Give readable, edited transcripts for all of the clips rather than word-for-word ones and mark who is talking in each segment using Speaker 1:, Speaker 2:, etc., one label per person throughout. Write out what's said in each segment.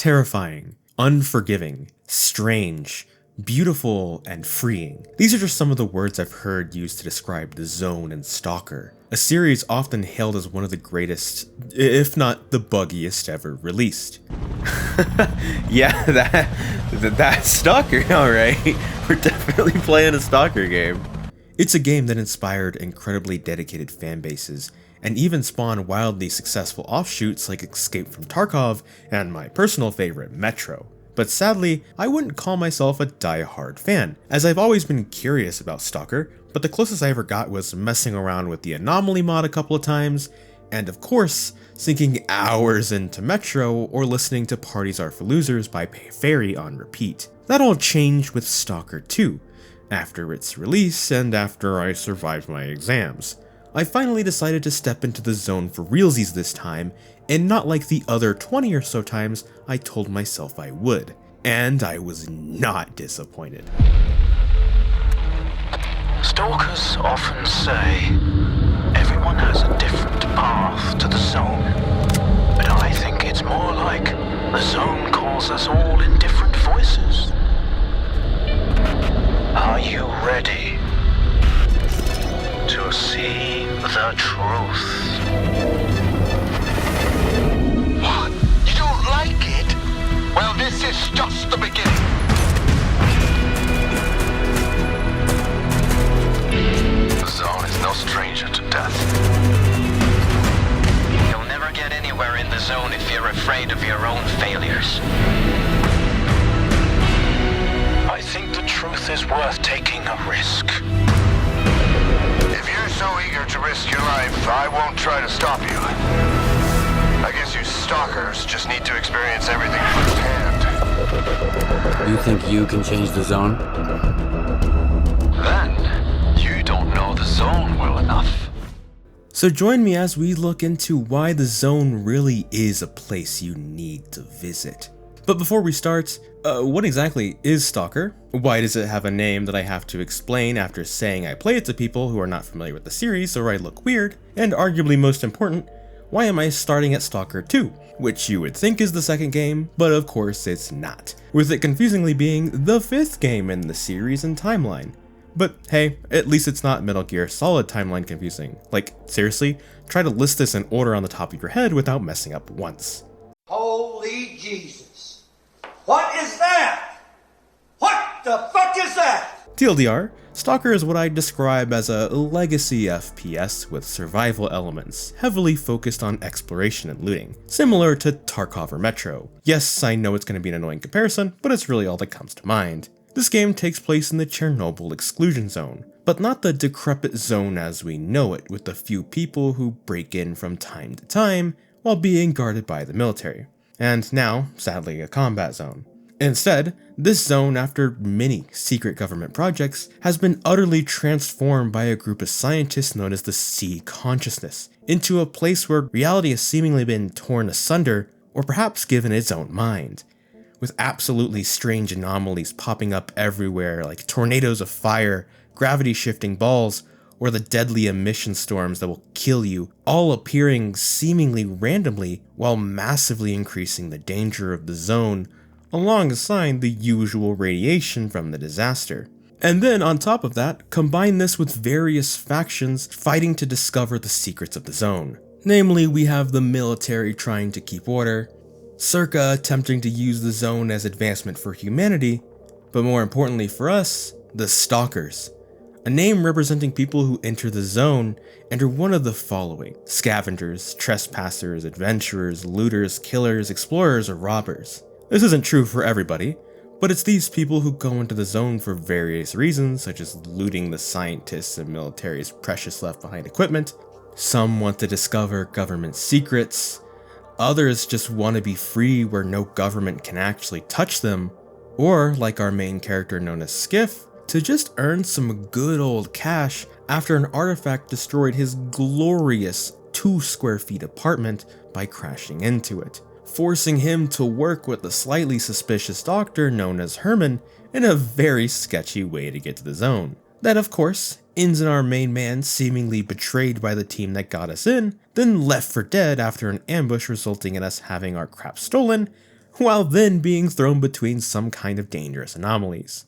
Speaker 1: Terrifying, unforgiving, strange, beautiful, and freeing. These are just some of the words I've heard used to describe The Zone and S.T.A.L.K.E.R, a series often hailed as one of the greatest, if not the buggiest ever released. Yeah, that's S.T.A.L.K.E.R, alright. We're definitely playing a S.T.A.L.K.E.R game. It's a game that inspired incredibly dedicated fan bases, and even spawned wildly successful offshoots like Escape from Tarkov and my personal favorite, Metro. But sadly, I wouldn't call myself a die-hard fan, as I've always been curious about S.T.A.L.K.E.R, but the closest I ever got was messing around with the Anomaly mod a couple of times, and of course, sinking hours into Metro or listening to Parties Are for Losers by Fairy on repeat. That all changed with S.T.A.L.K.E.R 2, after its release and after I survived my exams. I finally decided to step into the zone for realsies this time, and not like the other 20 or so times I told myself I would. And I was not disappointed.
Speaker 2: Stalkers often say everyone has a different path to the zone, but I think it's more like the zone calls us all in different voices. Are you ready to see the truth?
Speaker 3: What? You don't like it? Well, this is just the beginning. The zone is no stranger to death.
Speaker 2: You'll never get anywhere in the zone if you're afraid of your own failures. I think the truth is worth taking a risk.
Speaker 3: If you're so eager to risk your life, I won't try to stop you. I guess you stalkers just need to experience everything firsthand.
Speaker 4: You think you can change the zone?
Speaker 3: Then, you don't know the zone well enough.
Speaker 1: So join me as we look into why the zone really is a place you need to visit. But before we start, what exactly is S.T.A.L.K.E.R? Why does it have a name that I have to explain after saying I play it to people who are not familiar with the series or I look weird? And arguably most important, why am I starting at S.T.A.L.K.E.R 2? Which you would think is the second game, but of course it's not, with it confusingly being the 5th game in the series and timeline. But hey, at least it's not Metal Gear Solid timeline confusing. Like, seriously, try to list this in order on the top of your head without messing up once.
Speaker 5: Holy Jesus. What is that? What the fuck is that?
Speaker 1: TLDR, S.T.A.L.K.E.R is what I describe as a legacy FPS with survival elements, heavily focused on exploration and looting, similar to Tarkov or Metro. Yes, I know it's going to be an annoying comparison, but it's really all that comes to mind. This game takes place in the Chornobyl exclusion zone, but not the decrepit zone as we know it, with a few people who break in from time to time while being guarded by the military. And now, sadly, a combat zone. Instead, this zone, after many secret government projects, has been utterly transformed by a group of scientists known as the Sea Consciousness, into a place where reality has seemingly been torn asunder, or perhaps given its own mind, with absolutely strange anomalies popping up everywhere like tornadoes of fire, gravity-shifting balls, or the deadly emission storms that will kill you, all appearing seemingly randomly while massively increasing the danger of the zone, alongside the usual radiation from the disaster. And then on top of that, combine this with various factions fighting to discover the secrets of the zone. Namely, we have the military trying to keep order, S.T.A.L.K.E.R attempting to use the zone as advancement for humanity, but more importantly for us, the Stalkers. A name representing people who enter the zone and are one of the following: scavengers, trespassers, adventurers, looters, killers, explorers, or robbers. This isn't true for everybody, but it's these people who go into the zone for various reasons, such as looting the scientists and military's precious left behind equipment. Some want to discover government secrets, others just want to be free where no government can actually touch them, or like our main character known as Skiff, to just earn some good old cash after an artifact destroyed his glorious 2 square feet apartment by crashing into it, forcing him to work with the slightly suspicious doctor known as Herman in a very sketchy way to get to the zone. That, of course, ends in our main man seemingly betrayed by the team that got us in, then left for dead after an ambush resulting in us having our crap stolen, while then being thrown between some kind of dangerous anomalies.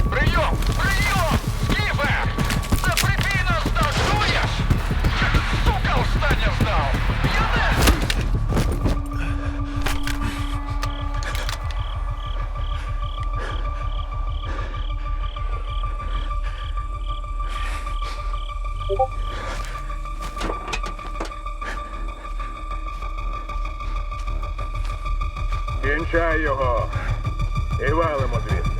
Speaker 3: Прием! Прием! Скифы! Да прибей нас, да, чуешь? Сука, уста не ждал! Кінчай його! І валимо звідси.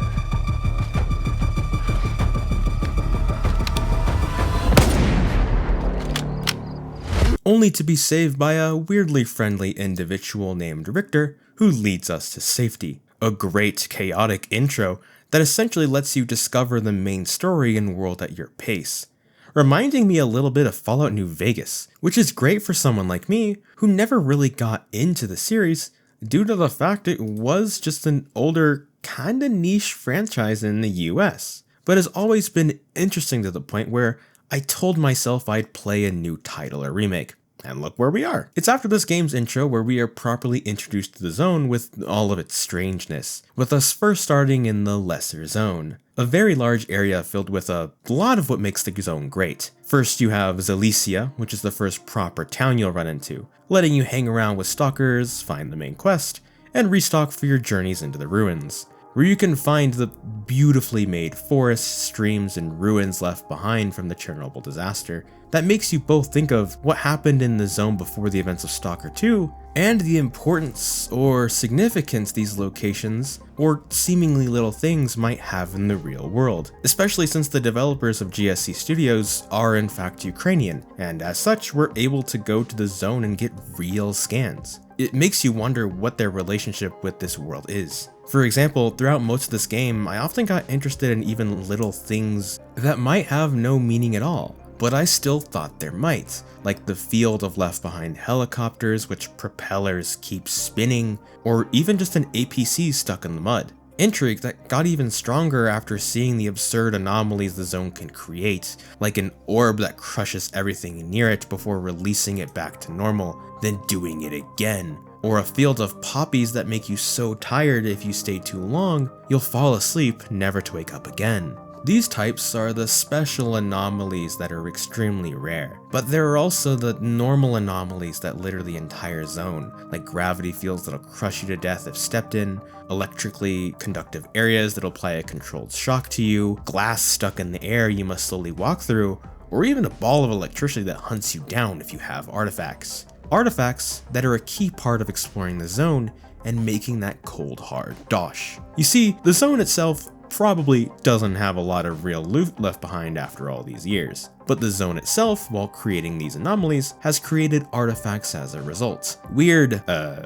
Speaker 1: Only to be saved by a weirdly friendly individual named Richter, who leads us to safety. A great, chaotic intro that essentially lets you discover the main story and world at your pace, reminding me a little bit of Fallout New Vegas, which is great for someone like me who never really got into the series due to the fact it was just an older, kinda niche franchise in the US, but has always been interesting to the point where I told myself I'd play a new title or remake. And look where we are. It's after this game's intro where we are properly introduced to the zone with all of its strangeness, with us first starting in the Lesser Zone, a very large area filled with a lot of what makes the zone great. First you have Zalicia, which is the first proper town you'll run into, letting you hang around with stalkers, find the main quest, and restock for your journeys into the ruins, where you can find the beautifully made forests, streams, and ruins left behind from the Chernobyl disaster. That makes you both think of what happened in the zone before the events of Stalker 2, and the importance or significance these locations, or seemingly little things, might have in the real world, especially since the developers of GSC Studios are in fact Ukrainian, and as such were able to go to the zone and get real scans. It makes you wonder what their relationship with this world is. For example, throughout most of this game, I often got interested in even little things that might have no meaning at all, but I still thought there might, like the field of left behind helicopters which propellers keep spinning, or even just an APC stuck in the mud. Intrigue that got even stronger after seeing the absurd anomalies the zone can create, like an orb that crushes everything near it before releasing it back to normal, then doing it again, or a field of poppies that make you so tired if you stay too long, you'll fall asleep never to wake up again. These types are the special anomalies that are extremely rare, but there are also the normal anomalies that litter the entire zone, like gravity fields that'll crush you to death if stepped in, electrically conductive areas that'll apply a controlled shock to you, glass stuck in the air you must slowly walk through, or even a ball of electricity that hunts you down if you have artifacts. Artifacts that are a key part of exploring the zone and making that cold hard dosh. You see, the zone itself probably doesn't have a lot of real loot left behind after all these years, but the zone itself, while creating these anomalies, has created artifacts as a result. Weird,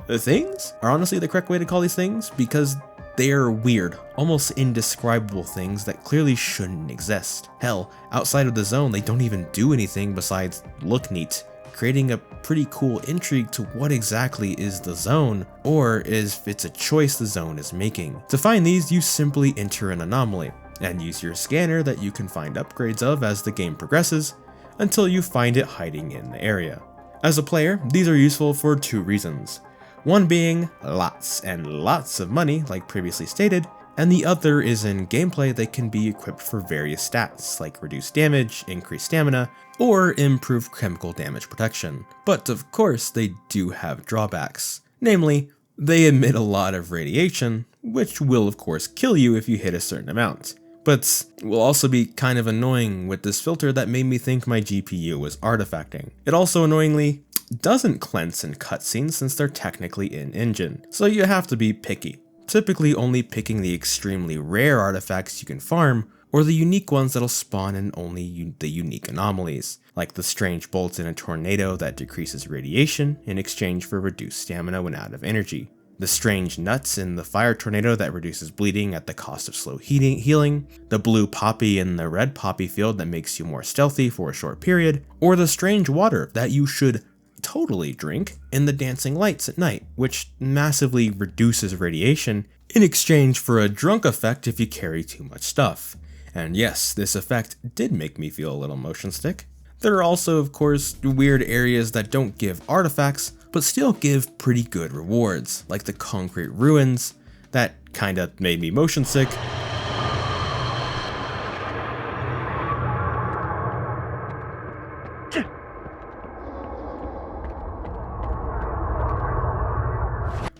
Speaker 1: things are honestly the correct way to call these things, because they are weird, almost indescribable things that clearly shouldn't exist. Hell, outside of the zone they don't even do anything besides look neat, creating a pretty cool intrigue to what exactly is the zone, or if it's a choice the zone is making. To find these, you simply enter an anomaly, and use your scanner that you can find upgrades of as the game progresses, until you find it hiding in the area. As a player, these are useful for two reasons. One being lots and lots of money, like previously stated, and the other is in gameplay they can be equipped for various stats, like reduced damage, increased stamina, or improved chemical damage protection. But of course they do have drawbacks. Namely, they emit a lot of radiation, which will of course kill you if you hit a certain amount. But will also be kind of annoying with this filter that made me think my GPU was artifacting. It also annoyingly doesn't cleanse in cutscenes since they're technically in-engine, so you have to be picky, typically only picking the extremely rare artifacts you can farm, or the unique ones that'll spawn in only the unique anomalies, like the strange bolts in a tornado that decreases radiation in exchange for reduced stamina when out of energy, the strange nuts in the fire tornado that reduces bleeding at the cost of slow healing, the blue poppy in the red poppy field that makes you more stealthy for a short period, or the strange water that you should totally drink in the dancing lights at night, which massively reduces radiation in exchange for a drunk effect if you carry too much stuff. And yes, this effect did make me feel a little motion sick. There are also, of course, weird areas that don't give artifacts, but still give pretty good rewards, like the concrete ruins, that kinda made me motion sick.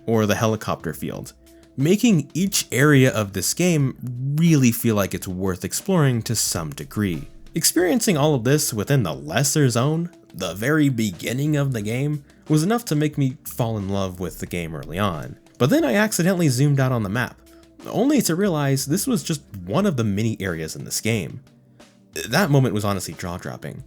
Speaker 1: Or the helicopter field, making each area of this game really feel like it's worth exploring to some degree. Experiencing all of this within the lesser zone, the very beginning of the game, was enough to make me fall in love with the game early on. But then I accidentally zoomed out on the map, only to realize this was just one of the many areas in this game. That moment was honestly jaw-dropping.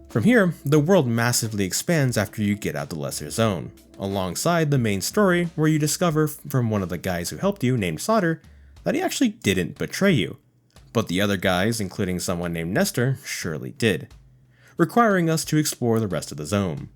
Speaker 1: From here, the world massively expands after you get out the lesser zone, alongside the main story where you discover from one of the guys who helped you, named S.T.A.L.K.E.R, that he actually didn't betray you. But the other guys, including someone named Nestor, surely did, requiring us to explore the rest of the zone.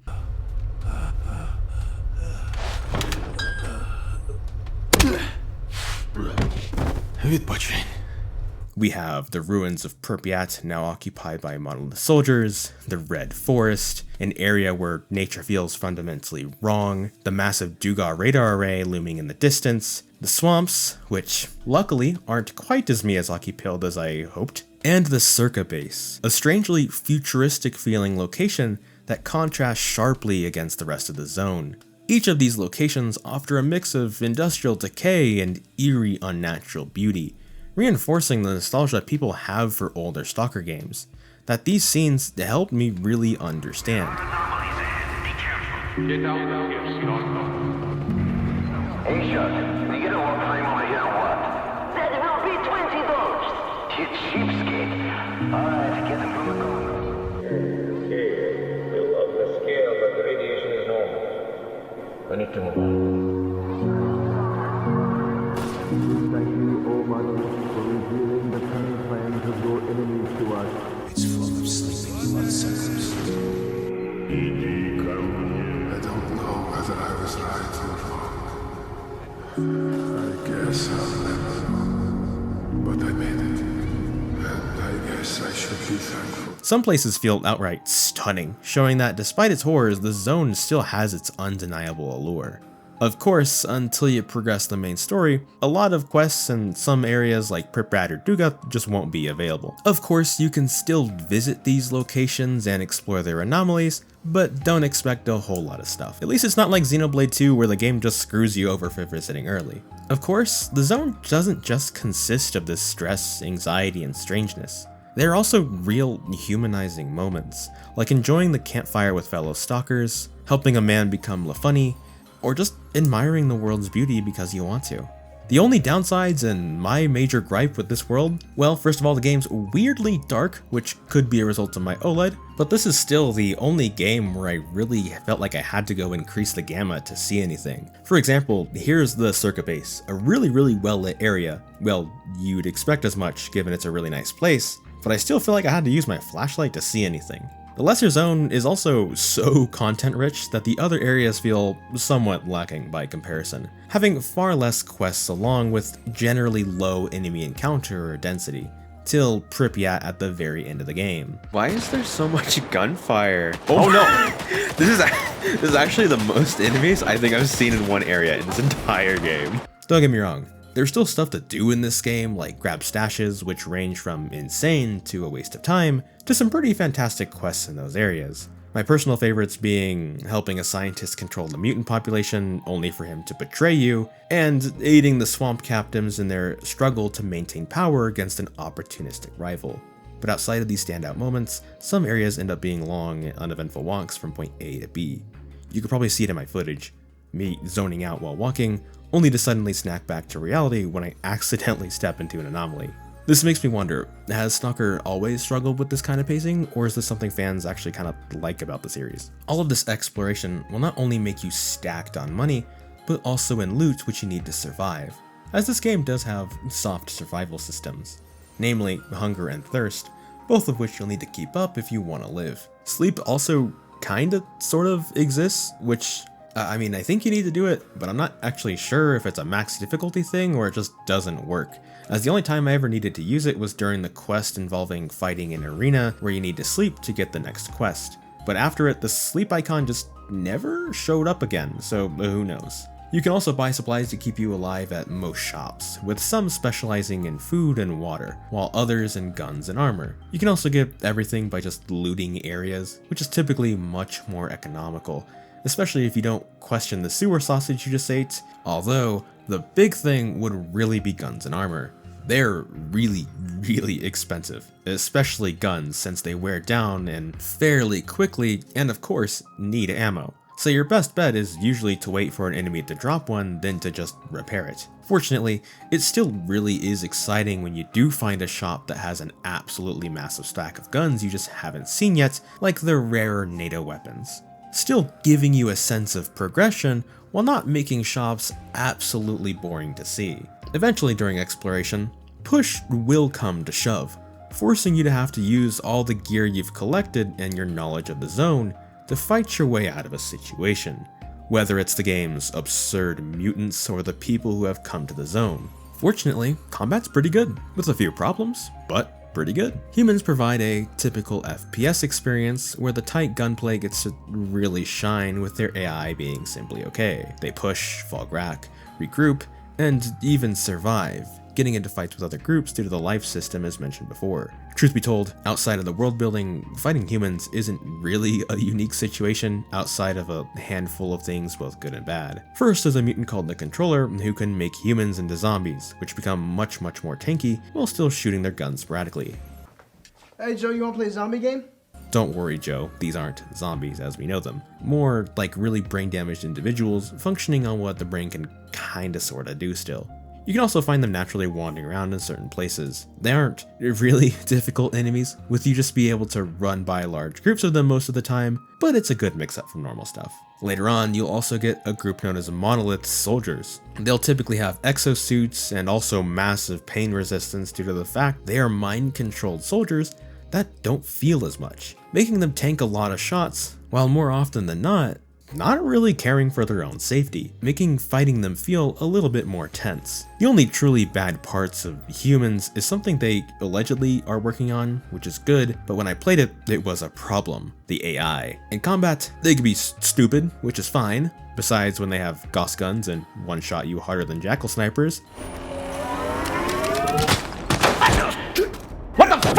Speaker 1: We have the ruins of Pripyat, now occupied by monolith soldiers, the Red Forest, an area where nature feels fundamentally wrong, the massive Duga radar array looming in the distance, the swamps, which luckily aren't quite as Miyazaki-pilled as I hoped, and the Circa base, a strangely futuristic feeling location that contrasts sharply against the rest of the zone. Each of these locations offer a mix of industrial decay and eerie unnatural beauty, reinforcing the nostalgia people have for older Stalker games, that these scenes helped me really understand.
Speaker 3: Hey, Chuck, we get a one frame over here or what?
Speaker 6: That will be $20.
Speaker 3: You cheapskate. Alright, get them from the corner.
Speaker 7: Okay, we'll up the scale, but the radiation is normal. We need to move on.
Speaker 8: Thank you, O Mother, for revealing the cunning plans of your enemies to us.
Speaker 9: It's full of sleeping bloodsuckers.
Speaker 10: I don't know whether I was right or wrong. I guess I'll never know. But I made it. And I guess I should be thankful.
Speaker 1: Some places feel outright stunning, showing that despite its horrors, the zone still has its undeniable allure. Of course, until you progress the main story, a lot of quests in some areas like Pripyat or Duga just won't be available. Of course, you can still visit these locations and explore their anomalies, but don't expect a whole lot of stuff. At least it's not like Xenoblade 2 where the game just screws you over for visiting early. Of course, the zone doesn't just consist of this stress, anxiety, and strangeness. There are also real humanizing moments, like enjoying the campfire with fellow stalkers, helping a man become funny, or just admiring the world's beauty because you want to. The only downsides and my major gripe with this world, well, first of all, the game's weirdly dark, which could be a result of my OLED, but this is still the only game where I really felt like I had to go increase the gamma to see anything. For example, here's the Circa base, a really well lit area. Well, you'd expect as much given it's a really nice place, but I still feel like I had to use my flashlight to see anything. The Lesser Zone is also so content-rich that the other areas feel somewhat lacking by comparison, having far less quests along with generally low enemy encounter or density, till Pripyat at the very end of the game.
Speaker 11: Why is there so much gunfire? Oh no! This is actually the most enemies I think I've seen in one area in this entire game.
Speaker 1: Don't get me wrong, there's still stuff to do in this game, like grab stashes, which range from insane to a waste of time, to some pretty fantastic quests in those areas. My personal favorites being helping a scientist control the mutant population, only for him to betray you, and aiding the swamp captains in their struggle to maintain power against an opportunistic rival. But outside of these standout moments, some areas end up being long, uneventful walks from point A to B. You could probably see it in my footage, me zoning out while walking, only to suddenly snap back to reality when I accidentally step into an anomaly. This makes me wonder, has S.T.A.L.K.E.R always struggled with this kind of pacing, or is this something fans actually kind of like about the series? All of this exploration will not only make you stacked on money, but also in loot which you need to survive, as this game does have soft survival systems, namely hunger and thirst, both of which you'll need to keep up if you want to live. Sleep also kinda, sort of exists, which I mean, I think you need to do it, but I'm not actually sure if it's a max difficulty thing or it just doesn't work, as the only time I ever needed to use it was during the quest involving fighting an arena where you need to sleep to get the next quest. But after it, the sleep icon just never showed up again, so who knows. You can also buy supplies to keep you alive at most shops, with some specializing in food and water, while others in guns and armor. You can also get everything by just looting areas, which is typically much more economical, especially if you don't question the sewer sausage you just ate, although the big thing would really be guns and armor. They're really expensive, especially guns since they wear down and fairly quickly and of course need ammo. So your best bet is usually to wait for an enemy to drop one, then to just repair it. Fortunately, it still really is exciting when you do find a shop that has an absolutely massive stack of guns you just haven't seen yet, like the rarer NATO weapons. Still giving you a sense of progression while not making shops absolutely boring to see. Eventually during exploration, push will come to shove, forcing you to have to use all the gear you've collected and your knowledge of the zone to fight your way out of a situation, whether it's the game's absurd mutants or the people who have come to the zone. Fortunately, combat's pretty good, with a few problems, but pretty good. Humans provide a typical FPS experience where the tight gunplay gets to really shine with their AI being simply okay. They push, fall back, regroup, and even survive, getting into fights with other groups due to the life system as mentioned before. Truth be told, outside of the world building, fighting humans isn't really a unique situation outside of a handful of things both good and bad. First, there's a mutant called the Controller who can make humans into zombies, which become much more tanky while still shooting their guns sporadically.
Speaker 12: Hey Joe, you wanna play a zombie game?
Speaker 1: Don't worry, Joe, these aren't zombies as we know them. More like really brain damaged individuals functioning on what the brain can kinda sorta do still. You can also find them naturally wandering around in certain places. They aren't really difficult enemies, with you just be able to run by large groups of them most of the time, but it's a good mix-up from normal stuff. Later on, you'll also get a group known as Monolith Soldiers. They'll typically have exosuits and also massive pain resistance due to the fact they are mind-controlled soldiers that don't feel as much, making them tank a lot of shots, while more often than not really caring for their own safety, making fighting them feel a little bit more tense. The only truly bad parts of humans is something they allegedly are working on, which is good, but when I played it, it was a problem: the AI. In combat, they can be stupid, which is fine, besides when they have Gauss guns and one-shot you harder than jackal snipers.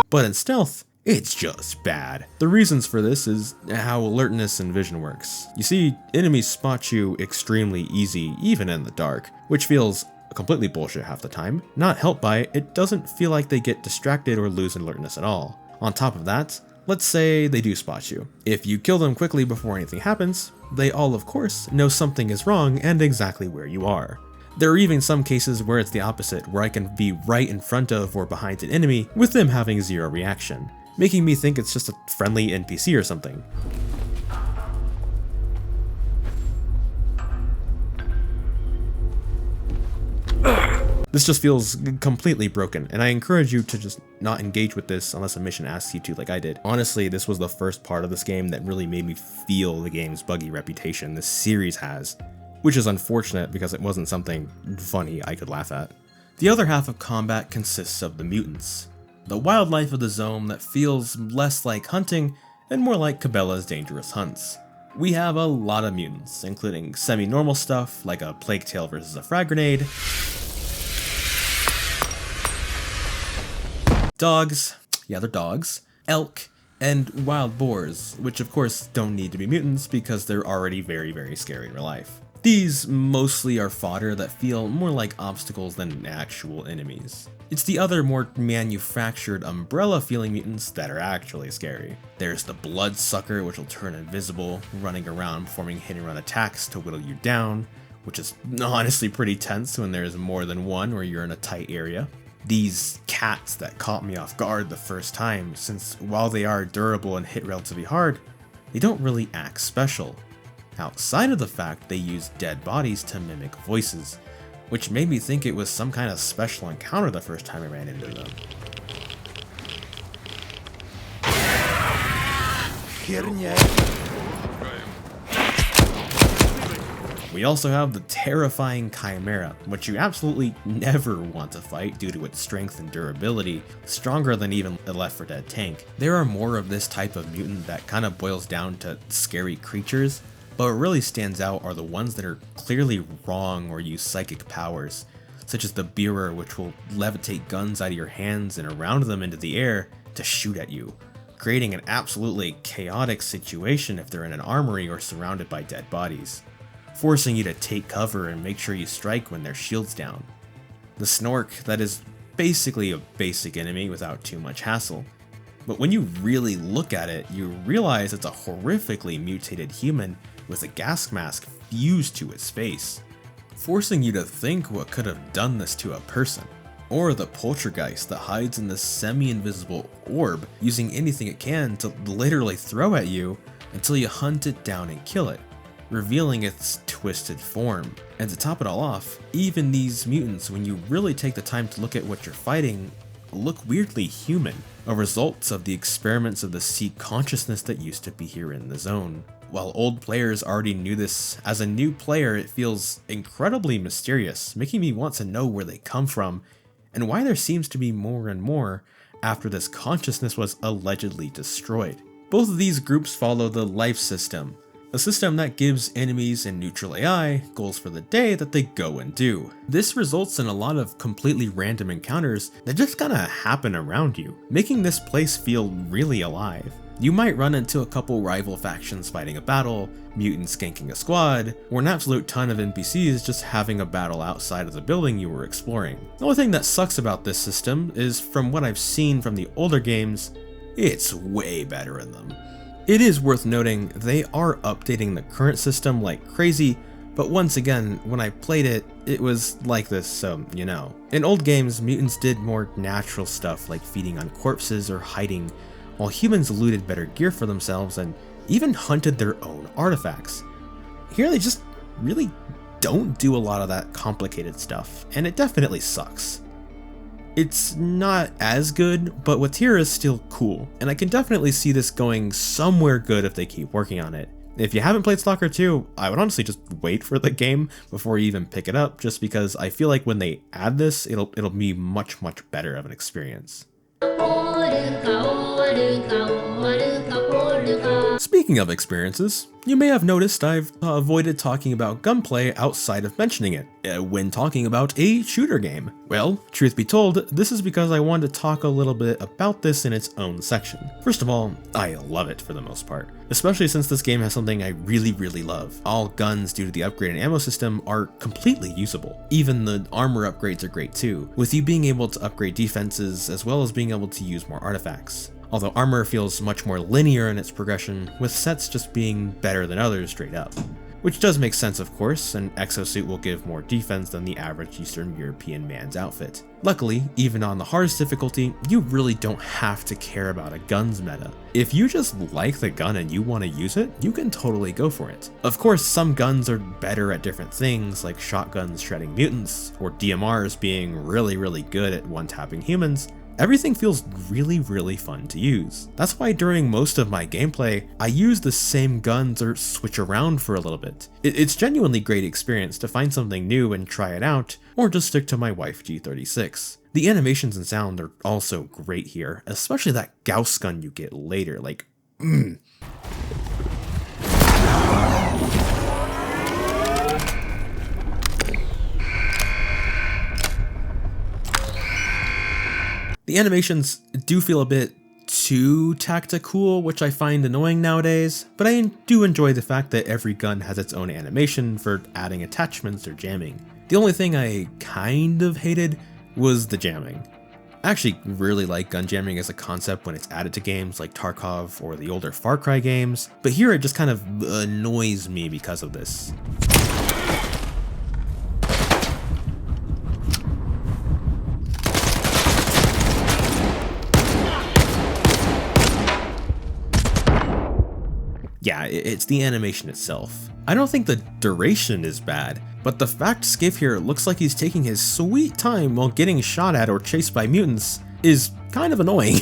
Speaker 1: But in stealth, it's just bad. The reasons for this is how alertness and vision works. You see, enemies spot you extremely easy, even in the dark, which feels completely bullshit half the time. Not helped by it doesn't feel like they get distracted or lose alertness at all. On top of that, let's say they do spot you. If you kill them quickly before anything happens, they all of course know something is wrong and exactly where you are. There are even some cases where it's the opposite, where I can be right in front of or behind an enemy with them having zero reaction, making me think it's just a friendly NPC or something. This just feels completely broken, and I encourage you to just not engage with this unless a mission asks you to, like I did. Honestly, this was the first part of this game that really made me feel the game's buggy reputation this series has, which is unfortunate because it wasn't something funny I could laugh at. The other half of combat consists of the mutants, the wildlife of the zone that feels less like hunting and more like Cabela's dangerous hunts. We have a lot of mutants, including semi-normal stuff like a plague tail versus a frag grenade, dogs, yeah they're dogs, elk, and wild boars, which of course don't need to be mutants because they're already very scary in real life. These mostly are fodder that feel more like obstacles than actual enemies. It's the other more manufactured umbrella-feeling mutants that are actually scary. There's the bloodsucker, which will turn invisible, running around performing hit-and-run attacks to whittle you down, which is honestly pretty tense when there's more than one or you're in a tight area. These cats that caught me off guard the first time, since while they are durable and hit relatively hard, they don't really act special, outside of the fact they use dead bodies to mimic voices, which made me think it was some kind of special encounter the first time I ran into them. We also have the terrifying Chimera, which you absolutely never want to fight due to its strength and durability, stronger than even a Left 4 Dead tank. There are more of this type of mutant that kind of boils down to scary creatures, but what really stands out are the ones that are clearly wrong or use psychic powers, such as the Bearer, which will levitate guns out of your hands and around them into the air to shoot at you, creating an absolutely chaotic situation if they're in an armory or surrounded by dead bodies, forcing you to take cover and make sure you strike when their shield's down. The Snork, that is basically a basic enemy without too much hassle, but when you really look at it, you realize it's a horrifically mutated human with a gas mask fused to its face, forcing you to think what could have done this to a person. Or the Poltergeist that hides in this semi-invisible orb, using anything it can to literally throw at you until you hunt it down and kill it, revealing its twisted form. And to top it all off, even these mutants, when you really take the time to look at what you're fighting, look weirdly human, a result of the experiments of the Seek consciousness that used to be here in the zone. While old players already knew this, as a new player it feels incredibly mysterious, making me want to know where they come from, and why there seems to be more and more after this consciousness was allegedly destroyed. Both of these groups follow the life system, a system that gives enemies and neutral AI goals for the day that they go and do. This results in a lot of completely random encounters that just kinda happen around you, making this place feel really alive. You might run into a couple rival factions fighting a battle, mutants skanking a squad, or an absolute ton of NPCs just having a battle outside of the building you were exploring. The only thing that sucks about this system is, from what I've seen from the older games, it's way better in them. It is worth noting they are updating the current system like crazy, but once again, when I played it, it was like this, so you know. In old games, mutants did more natural stuff like feeding on corpses or hiding, while humans looted better gear for themselves and even hunted their own artifacts. Here they just really don't do a lot of that complicated stuff, and it definitely sucks. It's not as good, but what's here is still cool, and I can definitely see this going somewhere good if they keep working on it. If you haven't played Stalker 2, I would honestly just wait for the game before you even pick it up, just because I feel like when they add this, it'll be much better of an experience. Speaking of experiences, you may have noticed I've avoided talking about gunplay outside of mentioning it when talking about a shooter game. Well, truth be told, this is because I wanted to talk a little bit about this in its own section. First of all, I love it for the most part, especially since this game has something I really love. All guns, due to the upgraded ammo system, are completely usable. Even the armor upgrades are great too, with you being able to upgrade defenses as well as being able to use more artifacts. Although armor feels much more linear in its progression, with sets just being better than others straight up. Which does make sense, of course, an exosuit will give more defense than the average Eastern European man's outfit. Luckily, even on the hardest difficulty, you really don't have to care about a guns meta. If you just like the gun and you want to use it, you can totally go for it. Of course, some guns are better at different things, like shotguns shredding mutants, or DMRs being really good at one-tapping humans. Everything feels really fun to use. That's why during most of my gameplay, I use the same guns or switch around for a little bit. It's genuinely great experience to find something new and try it out, or just stick to my wife G36. The animations and sound are also great here, especially that Gauss gun you get later, like, The animations do feel a bit too tactical, which I find annoying nowadays, but I do enjoy the fact that every gun has its own animation for adding attachments or jamming. The only thing I kind of hated was the jamming. I actually really like gun jamming as a concept when it's added to games like Tarkov or the older Far Cry games, but here it just kind of annoys me because of this. Yeah, it's the animation itself. I don't think the duration is bad, but the fact Skiff here looks like he's taking his sweet time while getting shot at or chased by mutants is kind of annoying.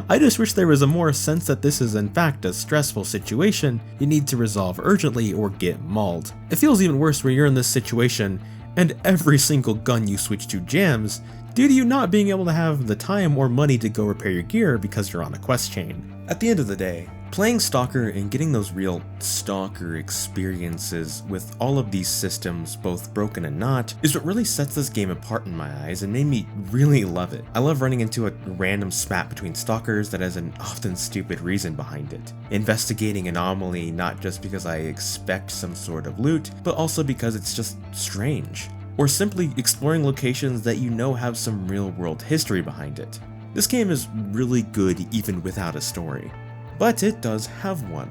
Speaker 1: I just wish there was a more sense that this is in fact a stressful situation you need to resolve urgently or get mauled. It feels even worse when you're in this situation and every single gun you switch to jams due to you not being able to have the time or money to go repair your gear because you're on a quest chain. At the end of the day, playing Stalker and getting those real Stalker experiences with all of these systems, both broken and not, is what really sets this game apart in my eyes and made me really love it. I love running into a random spat between Stalkers that has an often stupid reason behind it. Investigating anomaly not just because I expect some sort of loot, but also because it's just strange. Or simply exploring locations that you know have some real world history behind it. This game is really good even without a story. But it does have one.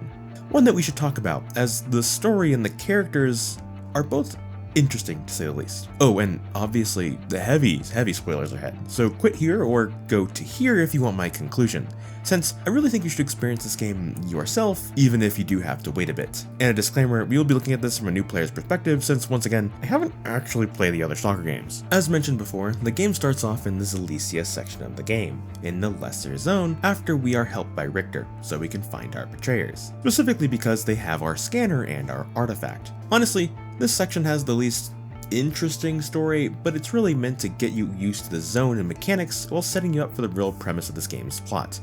Speaker 1: One that we should talk about, as the story and the characters are both interesting to say the least. Oh, and obviously the heavy spoilers ahead, so quit here or go to here if you want my conclusion, since I really think you should experience this game yourself, even if you do have to wait a bit. And a disclaimer, we will be looking at this from a new player's perspective, since once again, I haven't actually played the other Stalker games. As mentioned before, the game starts off in the Zalicia section of the game, in the Lesser Zone, after we are helped by Richter, so we can find our betrayers. Specifically because they have our scanner and our artifact. Honestly, this section has the least interesting story, but it's really meant to get you used to the zone and mechanics while setting you up for the real premise of this game's plot.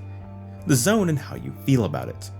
Speaker 1: The zone and how you feel about it.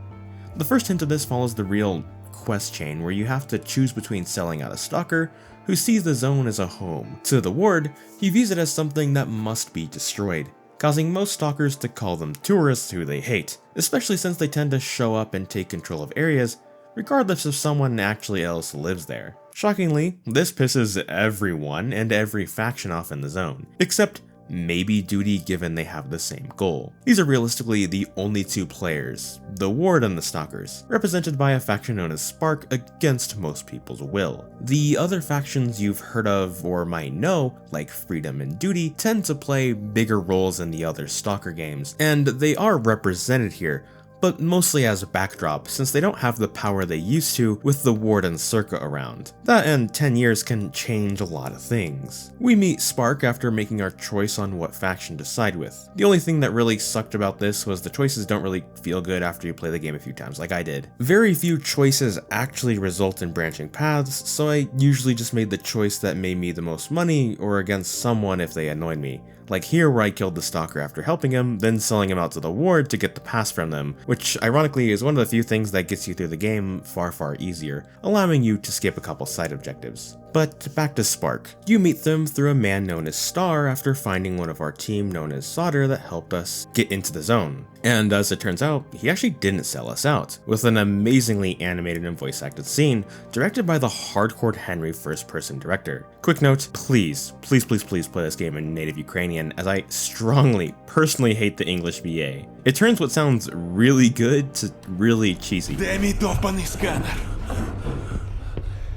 Speaker 1: The first hint of this follows the real quest chain where you have to choose between selling out a stalker who sees the zone as a home. To the ward, he views it as something that must be destroyed, causing most stalkers to call them tourists who they hate, especially since they tend to show up and take control of areas regardless if someone actually else lives there. Shockingly, this pisses everyone and every faction off in the zone, except maybe Duty given they have the same goal. These are realistically the only two players, the Ward and the Stalkers, represented by a faction known as S.T.A.L.K.E.R against most people's will. The other factions you've heard of or might know, like Freedom and Duty, tend to play bigger roles in the other Stalker games, and they are represented here, but mostly as a backdrop since they don't have the power they used to with the Ward and Circa around. That and 10 years can change a lot of things. We meet Spark after making our choice on what faction to side with. The only thing that really sucked about this was the choices don't really feel good after you play the game a few times like I did. Very few choices actually result in branching paths, so I usually just made the choice that made me the most money or against someone if they annoyed me. Like here where I killed the Stalker after helping him, then selling him out to the Ward to get the pass from them, which ironically is one of the few things that gets you through the game far easier, allowing you to skip a couple side objectives. But back to Spark. You meet them through a man known as S.T.A.L.K.E.R after finding one of our team known as Solder that helped us get into the zone. And as it turns out, he actually didn't sell us out, with an amazingly animated and voice acted scene directed by the hardcore Henry first-person director. Quick note, please play this game in native Ukrainian, as I strongly, personally hate the English BA. It turns what sounds really good to really cheesy.
Speaker 13: Де мій довбаний сканер?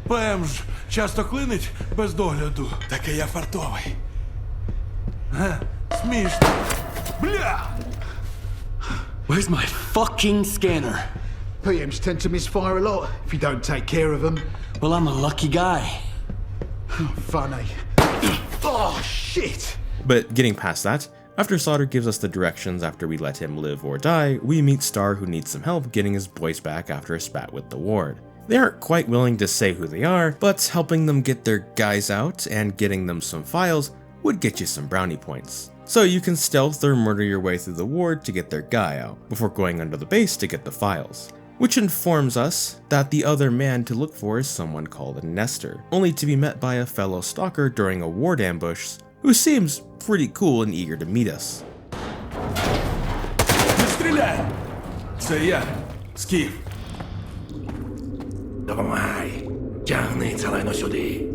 Speaker 13: ПМ ж часто клинить без догляду. Таке я фартовий. Смішно. Бля!
Speaker 4: Where's my fucking scanner?
Speaker 14: PMs tend to misfire a lot if you don't take care of them.
Speaker 4: Well, I'm a lucky guy.
Speaker 14: Funny. Oh, shit!
Speaker 1: But getting past that, after Solder gives us the directions after we let him live or die, we meet S.T.A.L.K.E.R who needs some help getting his voice back after a spat with the Ward. They aren't quite willing to say who they are, but helping them get their guys out and getting them some files would get you some brownie points. So you can stealth or murder your way through the Ward to get their guy out, before going under the base to get the files. Which informs us that the other man to look for is someone called Nestor, only to be met by a fellow stalker during a Ward ambush, who seems pretty cool and eager to meet us.
Speaker 13: Не стріляй! Це я, Скіф.
Speaker 9: Допомагай! Тягни це лайно сюди!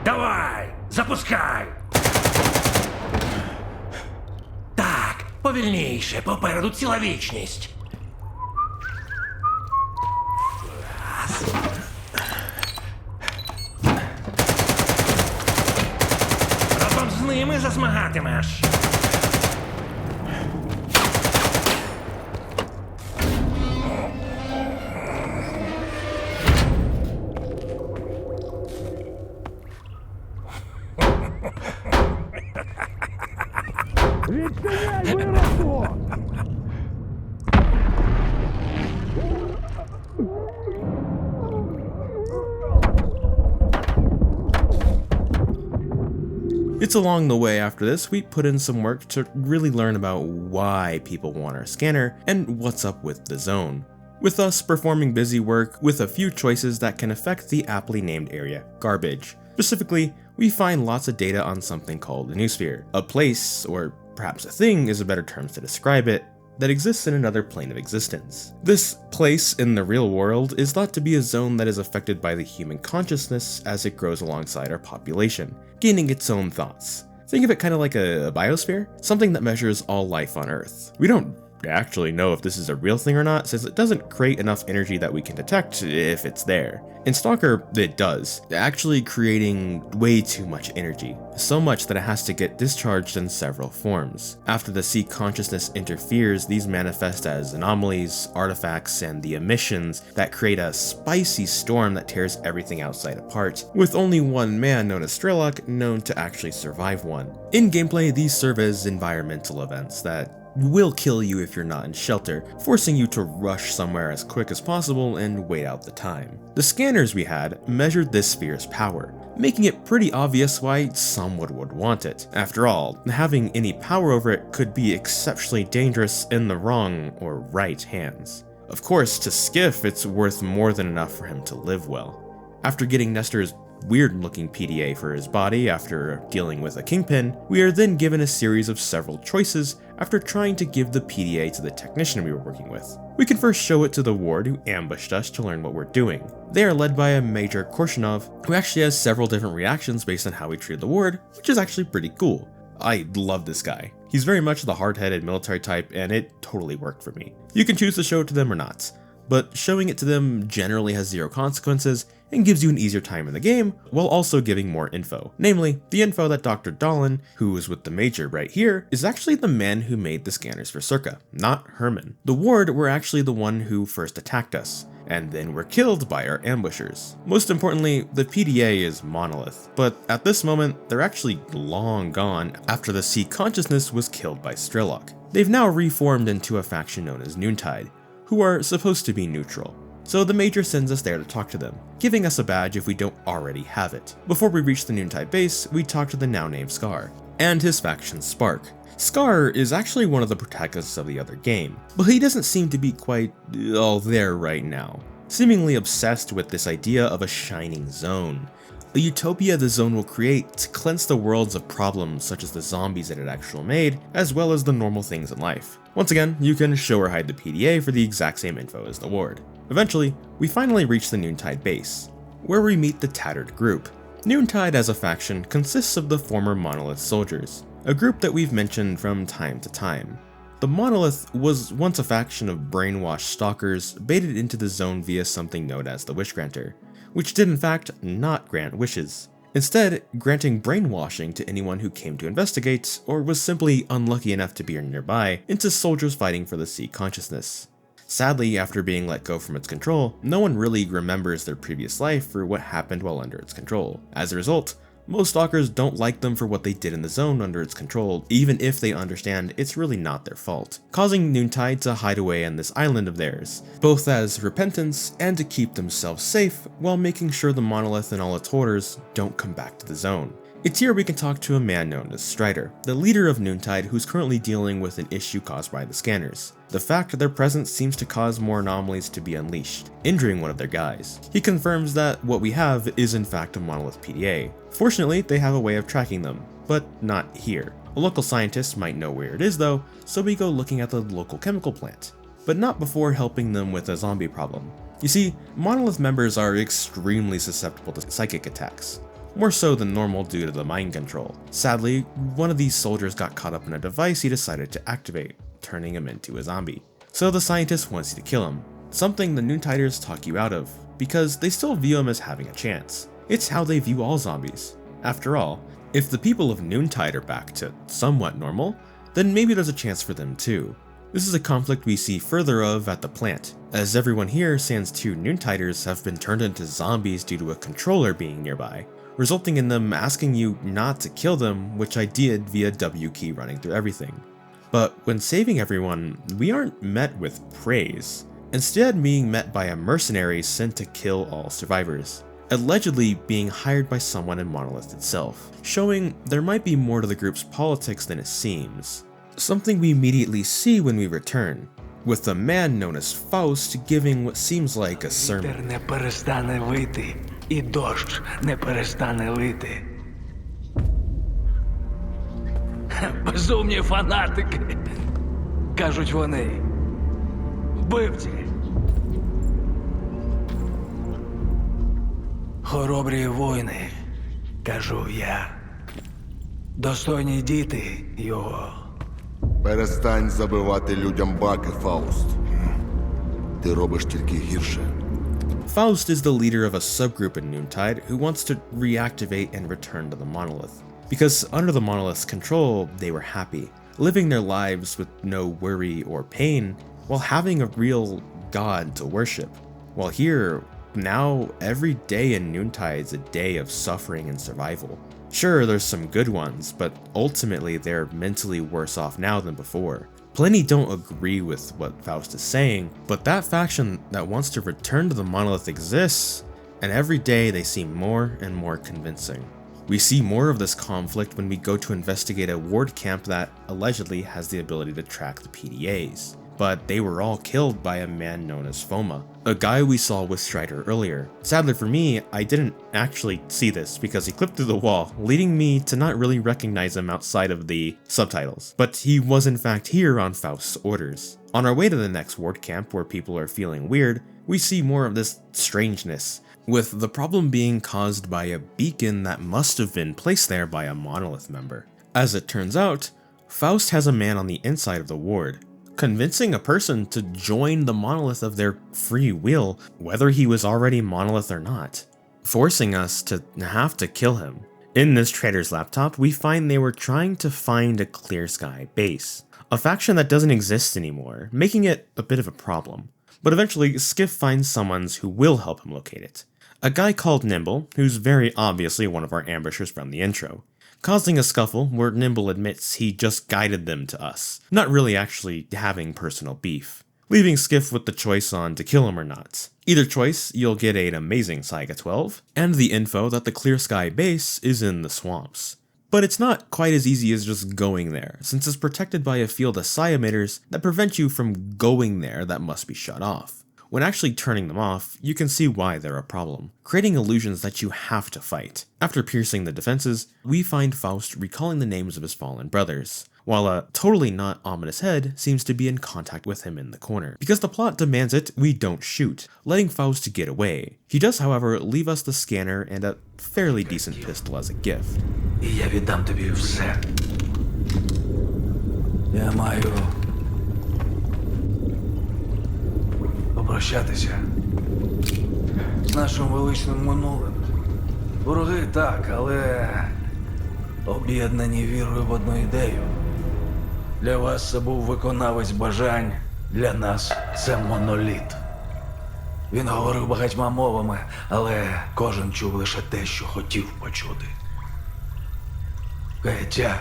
Speaker 9: Давай! Запускай! Так, повільніше, попереду ціла вічність. Разом з ними засмагатимеш.
Speaker 1: It's along the way after this we put in some work to really learn about why people want our scanner and what's up with the zone, with us performing busy work with a few choices that can affect the aptly named area, garbage. Specifically, we find lots of data on something called the noosphere, a place, or perhaps a thing is a better term to describe it, that exists in another plane of existence. This place in the real world is thought to be a zone that is affected by the human consciousness as it grows alongside our population, gaining its own thoughts. Think of it kind of like a biosphere, something that measures all life on Earth. We don't actually know if this is a real thing or not, since it doesn't create enough energy that we can detect if it's there. In Stalker, it does, actually creating way too much energy, so much that it has to get discharged in several forms. After the sea consciousness interferes, these manifest as anomalies, artifacts, and the emissions that create a spicy storm that tears everything outside apart, with only one man known as S.T.A.L.K.E.R known to actually survive one. In gameplay, these serve as environmental events that will kill you if you're not in shelter, forcing you to rush somewhere as quick as possible and wait out the time. The scanners we had measured this sphere's power, making it pretty obvious why someone would want it. After all, having any power over it could be exceptionally dangerous in the wrong or right hands. Of course, to Skiff, it's worth more than enough for him to live well. After getting Nestor's weird-looking PDA for his body after dealing with a kingpin, we are then given a series of several choices after trying to give the PDA to the technician we were working with. We can first show it to the ward who ambushed us to learn what we're doing. They are led by a Major Chornobyl who actually has several different reactions based on how we treated the ward, which is actually pretty cool. I love this guy. He's very much the hard-headed military type, and it totally worked for me. You can choose to show it to them or not, but showing it to them generally has zero consequences and gives you an easier time in the game, while also giving more info. Namely, the info that Dr. Dolan, who is with the Major right here, is actually the man who made the scanners for S.T.A.L.K.E.R, not Herman. The ward were actually the one who first attacked us, and then were killed by our ambushers. Most importantly, the PDA is Monolith, but at this moment, they're actually long gone after the sea consciousness was killed by S.T.A.L.K.E.R. They've now reformed into a faction known as Noontide, who are supposed to be neutral. So the Major sends us there to talk to them, giving us a badge if we don't already have it. Before we reach the Noontide base, we talk to the now-named S.T.A.L.K.E.R, and his faction S.P.A.R.K. S.T.A.L.K.E.R is actually one of the protagonists of the other game, but he doesn't seem to be quite all there right now, seemingly obsessed with this idea of a shining zone, a utopia the zone will create to cleanse the worlds of problems such as the zombies that it actually made, as well as the normal things in life. Once again, you can show or hide the PDA for the exact same info as the ward. Eventually, we finally reach the Noontide base, where we meet the Tattered group. Noontide as a faction consists of the former Monolith soldiers, a group that we've mentioned from time to time. The Monolith was once a faction of brainwashed stalkers baited into the zone via something known as the Wish Granter, which did in fact not grant wishes, instead granting brainwashing to anyone who came to investigate or was simply unlucky enough to be nearby into soldiers fighting for the sea consciousness. Sadly, after being let go from its control, no one really remembers their previous life or what happened while under its control. As a result, most stalkers don't like them for what they did in the zone under its control, even if they understand it's really not their fault, causing Noontide to hide away on this island of theirs, both as repentance and to keep themselves safe while making sure the Monolith and all its hoarders don't come back to the zone. It's here we can talk to a man known as Strider, the leader of Noontide, who's currently dealing with an issue caused by the scanners. The fact that their presence seems to cause more anomalies to be unleashed, injuring one of their guys. He confirms that what we have is in fact a Monolith PDA. Fortunately, they have a way of tracking them, but not here. A local scientist might know where it is though, so we go looking at the local chemical plant, but not before helping them with a zombie problem. You see, Monolith members are extremely susceptible to psychic attacks, more so than normal due to the mind control. Sadly, one of these soldiers got caught up in a device he decided to activate, turning him into a zombie. So the scientist wants you to kill him, something the Noontiders talk you out of, because they still view him as having a chance. It's how they view all zombies. After all, if the people of Noontide are back to somewhat normal, then maybe there's a chance for them too. This is a conflict we see further of at the plant, as everyone here sans 2 Noontiders have been turned into zombies due to a controller being nearby, resulting in them asking you not to kill them, which I did via W key running through everything. But when saving everyone, we aren't met with praise, instead being met by a mercenary sent to kill all survivors, allegedly being hired by someone in Monolith itself, showing there might be more to the group's politics than it seems. Something we immediately see when we return, with a man known as Faust giving what seems like a sermon.
Speaker 2: Не перестане вити, і дощ не перестане лити. Безумні фанатики, кажуть вони. Вбивці. Хоробрі воїни, кажу я. Достойні діти його.
Speaker 15: Перестань забивати людям баки, Фауст. Ти робиш тільки гірше.
Speaker 1: Faust is the leader of a subgroup in Noontide who wants to reactivate and return to the Monolith. Because under the Monolith's control, they were happy, living their lives with no worry or pain, while having a real god to worship. While here, now every day in Noontide is a day of suffering and survival. Sure, there's some good ones, but ultimately they're mentally worse off now than before. Plenty don't agree with what Faust is saying, but that faction that wants to return to the Monolith exists, and every day they seem more and more convincing. We see more of this conflict when we go to investigate a ward camp that allegedly has the ability to track the PDAs. But they were all killed by a man known as Foma, a guy we saw with Strider earlier. Sadly for me, I didn't actually see this because he clipped through the wall, leading me to not really recognize him outside of the subtitles. But he was in fact here on Faust's orders. On our way to the next ward camp where people are feeling weird, we see more of this strangeness, with the problem being caused by a beacon that must have been placed there by a Monolith member. As it turns out, Faust has a man on the inside of the ward, convincing a person to join the Monolith of their free will, whether he was already Monolith or not, forcing us to have to kill him. In this trader's laptop, we find they were trying to find a Clear Sky base, a faction that doesn't exist anymore, making it a bit of a problem. But eventually, Skiff finds someone who will help him locate it. A guy called Nimble, who's very obviously one of our ambushers from the intro, causing a scuffle where Nimble admits he just guided them to us, not really actually having personal beef, leaving Skiff with the choice on to kill him or not. Either choice, you'll get an amazing Saiga 12, and the info that the Clear Sky base is in the swamps. But it's not quite as easy as just going there, since it's protected by a field of psi emitters that prevent you from going there that must be shut off. When actually turning them off, you can see why they're a problem, creating illusions that you have to fight. After piercing the defenses, we find Faust recalling the names of his fallen brothers, while a totally not ominous head seems to be in contact with him in the corner. Because the plot demands it, we don't shoot, letting Faust get away. He does, however, leave us the scanner and a fairly decent pistol as a gift.
Speaker 2: І я віддам тобі все. Я маю попрощатися з нашим величним минулим. Вороги так, але об'єднані вірою в одну ідею. Для вас це був виконавець бажань, для нас це моноліт. Він говорив багатьма мовами, але кожен чув лише те, що хотів почути. Каяття,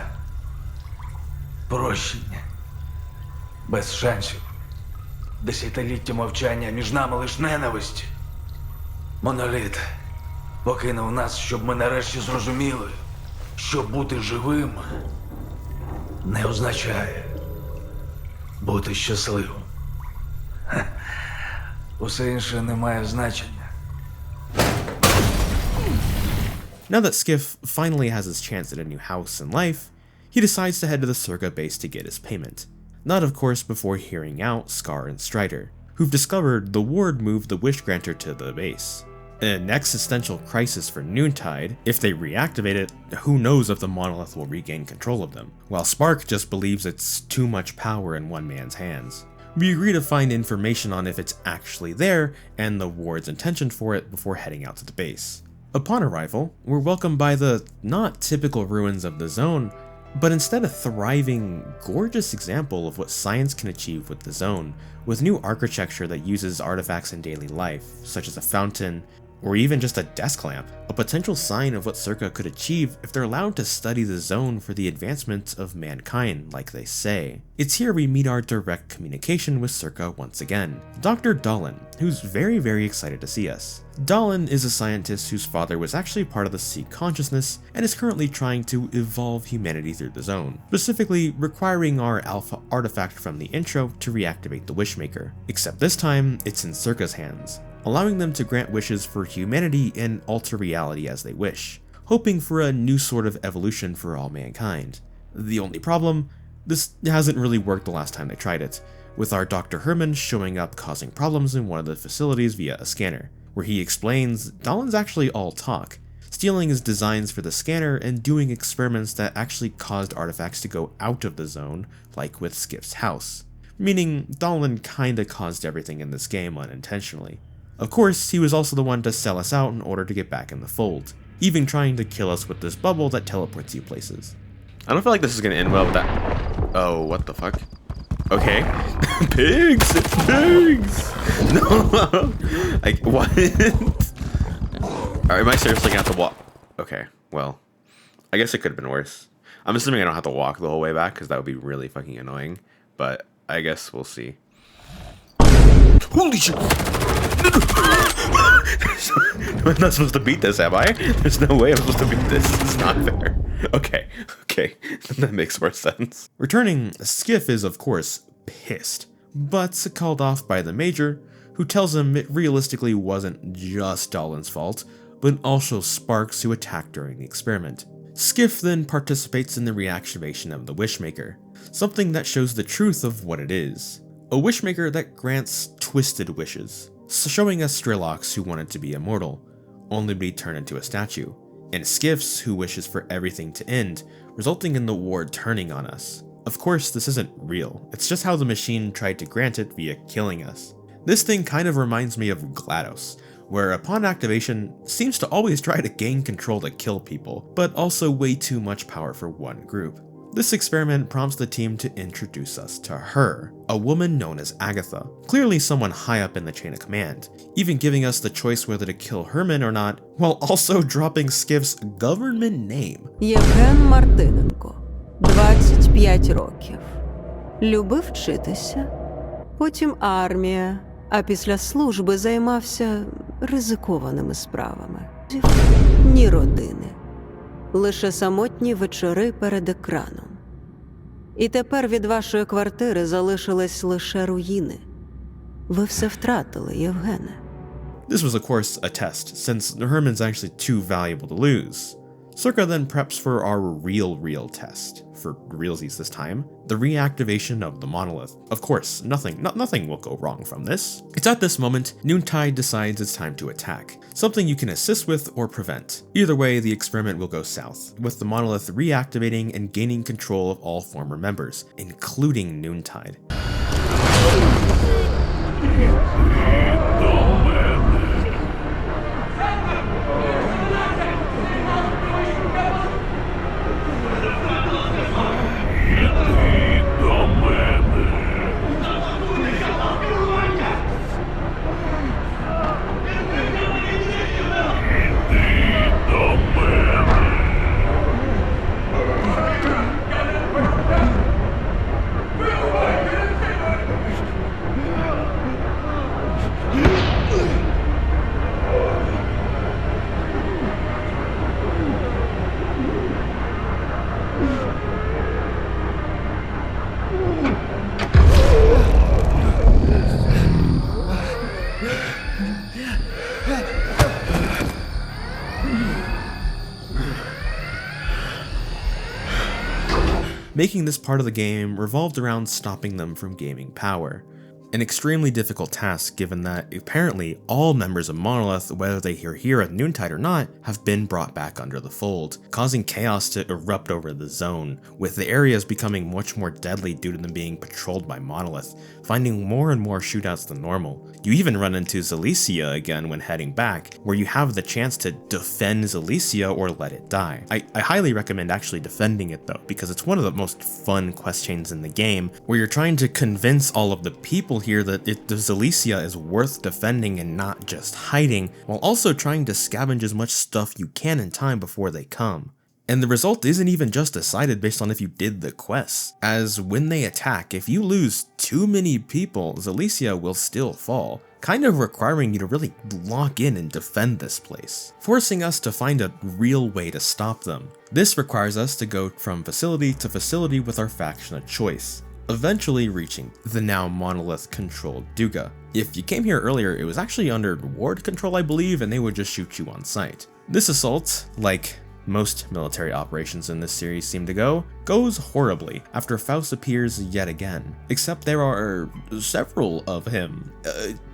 Speaker 2: прощення, без шансів. Десятиліття мовчання, між нами лиш ненависть. Моноліт покинув нас, щоб ми нарешті зрозуміли, що бути живим не означає бути щасливим. Усе інше не має значення.
Speaker 1: Now that Skiff finally has his chance at a new house and life, he decides to head to the Circa base to get his payment. Not of course before hearing out Scar and Strider, who've discovered the ward moved the Wish Granter to the base. An existential crisis for Noontide. If they reactivate it, who knows if the Monolith will regain control of them, while Spark just believes it's too much power in one man's hands. We agree to find information on if it's actually there and the ward's intention for it before heading out to the base. Upon arrival, we're welcomed by the not typical ruins of the zone, but instead a thriving, gorgeous example of what science can achieve with the zone, with new architecture that uses artifacts in daily life, such as a fountain, or even just a desk lamp, a potential sign of what S.T.A.L.K.E.R could achieve if they're allowed to study the zone for the advancement of mankind, like they say. It's here we meet our direct communication with S.T.A.L.K.E.R once again, Dr. Dolan, who's very excited to see us. Dolan is a scientist whose father was actually part of the sea consciousness and is currently trying to evolve humanity through the zone, specifically requiring our alpha artifact from the intro to reactivate the Wishmaker. Except this time, it's in S.T.A.L.K.E.'s hands, allowing them to grant wishes for humanity and alter reality as they wish, hoping for a new sort of evolution for all mankind. The only problem? This hasn't really worked the last time they tried it, with our Dr. Herman showing up causing problems in one of the facilities via a scanner, where he explains Dolan's actually all talk, stealing his designs for the scanner and doing experiments that actually caused artifacts to go out of the zone, like with Skiff's house. Meaning Dolan kinda caused everything in this game unintentionally. Of course, he was also the one to sell us out in order to get back in the fold, even trying to kill us with this bubble that teleports you places.
Speaker 11: I don't feel like this is gonna end well with that. Oh, what the fuck? Okay. Pigs! It's pigs! No! Like, what? Am I seriously gonna have to walk? Okay, well, I guess it could have been worse. I'm assuming I don't have to walk the whole way back, because that would be really fucking annoying. But I guess we'll see. Holy shit! I'm not supposed to beat this, am I? There's no way I'm supposed to beat this. It's not fair. Okay. That makes more sense.
Speaker 1: Returning, Skiff is of course pissed, but called off by the Major, who tells him it realistically wasn't just Dolan's fault, but also Sparks who attacked during the experiment. Skiff then participates in the reactivation of the Wishmaker, something that shows the truth of what it is. A Wishmaker that grants twisted wishes, showing us Strelok's who wanted to be immortal, only to be turned into a statue, and Skiff's who wishes for everything to end, resulting in the war turning on us. Of course, this isn't real, it's just how the machine tried to grant it via killing us. This thing kind of reminds me of GLaDOS, where upon activation, seems to always try to gain control to kill people, but also way too much power for one group. This experiment prompts the team to introduce us to her, a woman known as Agatha, clearly someone high up in the chain of command, even giving us the choice whether to kill Herman or not, while also dropping Skiff's government name.
Speaker 16: Євген Мартиненко, 25 років. Любив вчитися, потім армія, а після служби займався ризикованими справами. Ні родини. Лише самотні вечори перед екраном. І тепер від вашої квартири залишились лише руїни. Ви все втратили, Євгене.
Speaker 1: This was of course a test, since Herman's actually too valuable to lose. S.T.A.L.K.E.R then preps for our real test, for realsies this time, the reactivation of the monolith. Of course, nothing will go wrong from this. It's at this moment, Noontide decides it's time to attack, something you can assist with or prevent. Either way, the experiment will go south, with the monolith reactivating and gaining control of all former members, including Noontide. Making this part of the game revolved around stopping them from gaining power. An extremely difficult task given that apparently all members of Monolith, whether they are here at Noontide or not, have been brought back under the fold, causing chaos to erupt over the zone, with the areas becoming much more deadly due to them being patrolled by Monolith, finding more and more shootouts than normal. You even run into Zalicia again when heading back, where you have the chance to defend Zalicia or let it die. I highly recommend actually defending it though, because it's one of the most fun quest chains in the game, where you're trying to convince all of the people here that the Zalicia is worth defending and not just hiding, while also trying to scavenge as much stuff you can in time before they come. And the result isn't even just decided based on if you did the quests, as when they attack, if you lose too many people, Zalicia will still fall, kind of requiring you to really lock in and defend this place, forcing us to find a real way to stop them. This requires us to go from facility to facility with our faction of choice, eventually reaching the now monolith-controlled Duga. If you came here earlier, it was actually under ward control, I believe, and they would just shoot you on sight. This assault, like most military operations in this series seem to go, goes horribly after Faust appears yet again, except there are several of him.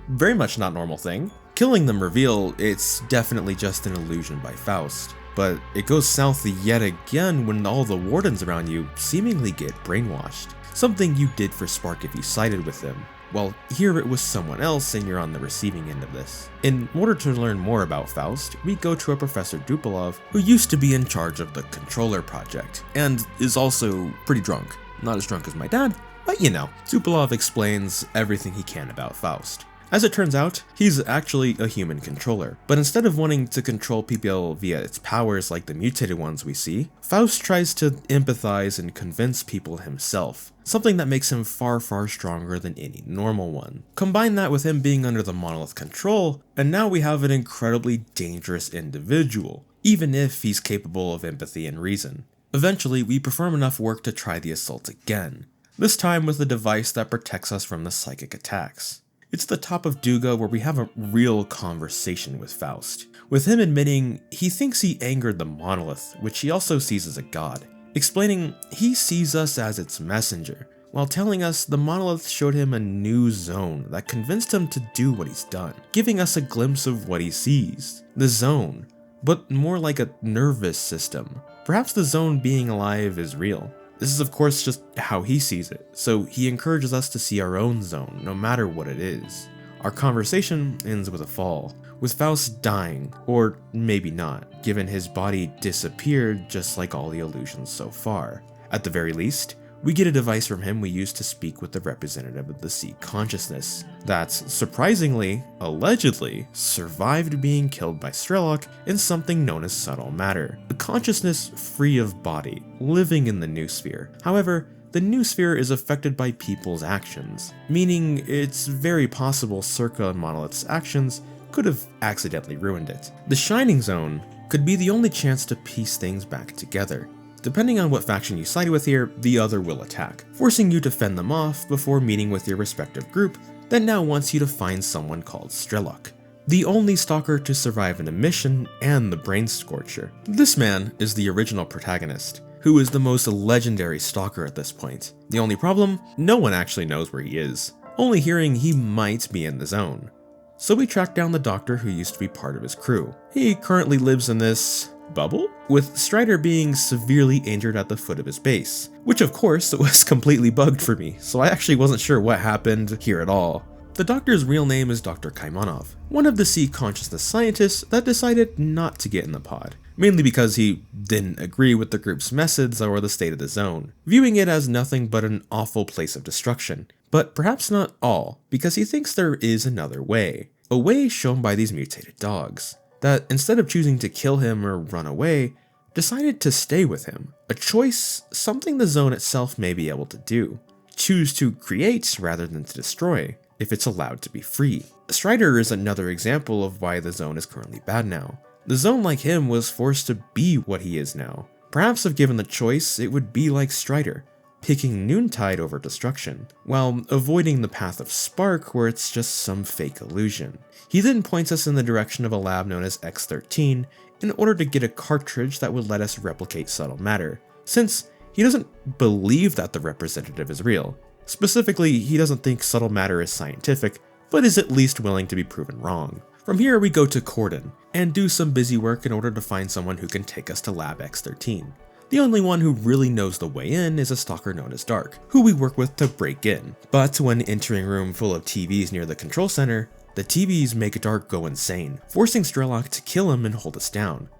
Speaker 1: Very much not normal thing. Killing them reveal it's definitely just an illusion by Faust, but it goes south yet again when all the wardens around you seemingly get brainwashed, something you did for Spark if you sided with him. Well, here it was someone else and you're on the receiving end of this. In order to learn more about Faust, we go to a Professor Dupolov who used to be in charge of the Controller project, and is also pretty drunk. Not as drunk as my dad, but you know. Dupolov explains everything he can about Faust. As it turns out, he's actually a human controller, but instead of wanting to control people via its powers like the mutated ones we see, Faust tries to empathize and convince people himself, something that makes him far stronger than any normal one. Combine that with him being under the monolith control, and now we have an incredibly dangerous individual, even if he's capable of empathy and reason. Eventually, we perform enough work to try the assault again, this time with a device that protects us from the psychic attacks. It's the top of Duga where we have a real conversation with Faust, with him admitting he thinks he angered the monolith, which he also sees as a god, explaining he sees us as its messenger, while telling us the monolith showed him a new zone that convinced him to do what he's done, giving us a glimpse of what he sees, the zone, but more like a nervous system. Perhaps the zone being alive is real. This is of course just how he sees it, so he encourages us to see our own zone, no matter what it is. Our conversation ends with a fall, with Faust dying, or maybe not, given his body disappeared just like all the illusions so far. At the very least, we get a device from him we use to speak with the representative of the sea consciousness, that's surprisingly, allegedly, survived being killed by S.T.A.L.K.E.R in something known as subtle matter, a consciousness free of body, living in the new sphere. However, the new sphere is affected by people's actions, meaning it's very possible Circa and Monolith's actions could have accidentally ruined it. The Shining Zone could be the only chance to piece things back together. Depending on what faction you side with here, the other will attack, forcing you to fend them off before meeting with your respective group that now wants you to find someone called S.T.A.L.K.E.R, the only stalker to survive in a mission and the Brain Scorcher. This man is the original protagonist, who is the most legendary stalker at this point. The only problem? No one actually knows where he is, only hearing he might be in the zone. So we track down the doctor who used to be part of his crew. He currently lives in this bubble, with Strider being severely injured at the foot of his base, which of course was completely bugged for me, so I actually wasn't sure what happened here at all. The doctor's real name is Dr. Kaimanov, one of the sea consciousness scientists that decided not to get in the pod, mainly because he didn't agree with the group's methods or the state of the zone, viewing it as nothing but an awful place of destruction. But perhaps not all, because he thinks there is another way, a way shown by these mutated dogs, that instead of choosing to kill him or run away, decided to stay with him, a choice something the zone itself may be able to do, choose to create rather than to destroy, if it's allowed to be free. Strider is another example of why the zone is currently bad now. The zone, like him, was forced to be what he is now. Perhaps if given the choice, it would be like Strider, picking Noontide over destruction, while avoiding the path of Spark where it's just some fake illusion. He then points us in the direction of a lab known as X-13 in order to get a cartridge that would let us replicate subtle matter, since he doesn't believe that the representative is real. Specifically, he doesn't think subtle matter is scientific, but is at least willing to be proven wrong. From here we go to Cordon, and do some busy work in order to find someone who can take us to Lab X-13. The only one who really knows the way in is a stalker known as Dark, who we work with to break in. But when entering a room full of TVs near the control center, the TVs make Dark go insane, forcing S.T.A.L.K.E.R to kill him and hold us down.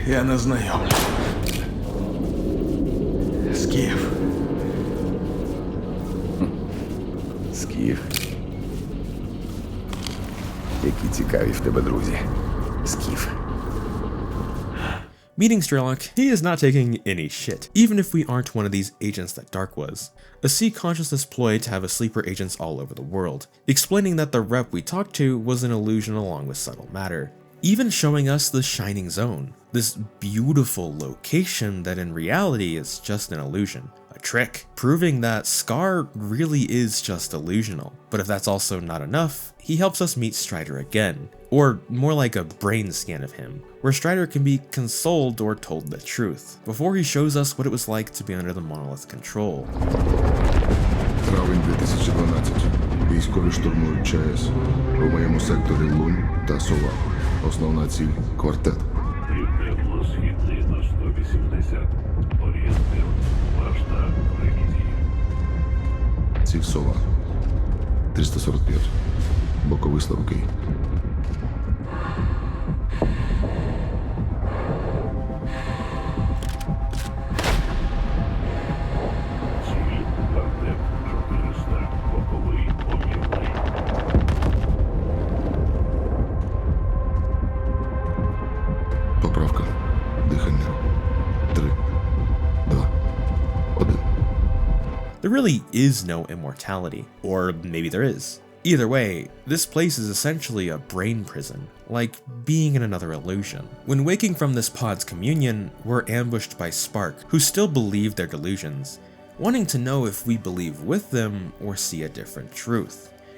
Speaker 13: Я не знайомлю. Скіф.
Speaker 17: Скіф. Які цікаві в тебе друзі. Скіф.
Speaker 1: Meeting S.T.A.L.K.E.R, he is not taking any shit, even if we aren't one of these agents that Dark was. A C consciousness ploy to have a sleeper agents all over the world, explaining that the rep we talked to was an illusion along with subtle matter. Even showing us the Shining Zone, this beautiful location that in reality is just an illusion. A trick, proving that S.T.A.L.K.E.R really is just illusional. But if that's also not enough, he helps us meet Strider again, or more like a brain scan of him, where Strider can be consoled or told the truth, before he shows us what it was like to be under the Monolith control.
Speaker 10: Травень 2012. Військові штурмують ЧАЕС. У моєму секторі Лунь та Сова. Основна ціль – квартет.
Speaker 18: Південно-східний на 180. Орієнтир. Башта. Ревізії.
Speaker 10: Ціль Сова. 345. Боковий Слабкий.
Speaker 18: Ціль. Квартет. 400. Боковий. Помірний.
Speaker 10: Поправка. Дихання. 3, 2, 1.
Speaker 1: There really is no immortality, or maybe there is. Either way, this place is essentially a brain prison, like being in another illusion. When waking from this pod's communion, we're ambushed by Spark, who still believe their delusions, wanting to know if we believe with them or see a different truth.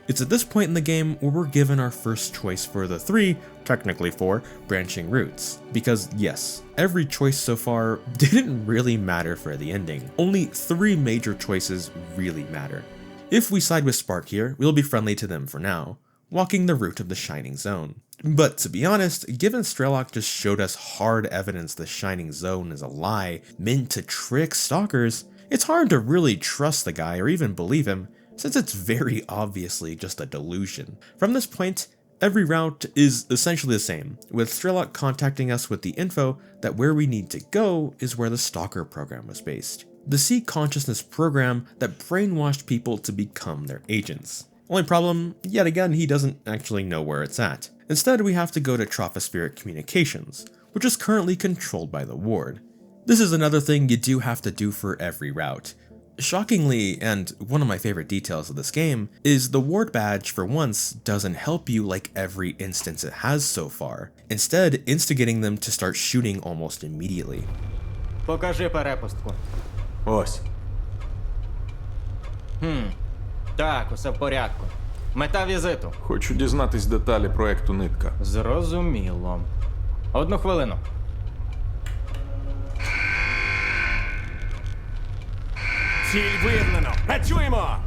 Speaker 1: It's at this point in the game where we're given our first choice for the 3, technically 4, branching routes. Because yes, every choice so far didn't really matter for the ending. Only 3 major choices really matter. If we side with Spark here, we'll be friendly to them for now, walking the route of the Shining Zone. But to be honest, given S.T.A.L.K.E.R just showed us hard evidence the Shining Zone is a lie meant to trick stalkers, it's hard to really trust the guy or even believe him, since it's very obviously just a delusion. From this point, every route is essentially the same, with S.T.A.L.K.E.R contacting us with the info that where we need to go is where the Stalker program was based. The C consciousness program that brainwashed people to become their agents. Only problem, yet again, he doesn't actually know where it's at. Instead, we have to go to tropospheric communications, which is currently controlled by the ward. This is another thing you do have to do for every route. Shockingly, and one of my favorite details of this game, is the ward badge for once doesn't help you like every instance it has so far, instead instigating them to start shooting almost immediately.
Speaker 19: Покажи перепустку.
Speaker 20: Ось.
Speaker 19: Так, усе в порядку. Мета візиту.
Speaker 20: Хочу дізнатись деталі проекту «Нитка».
Speaker 19: Зрозуміло. 1 хвилину.
Speaker 9: Ціль виявлено. Працюємо!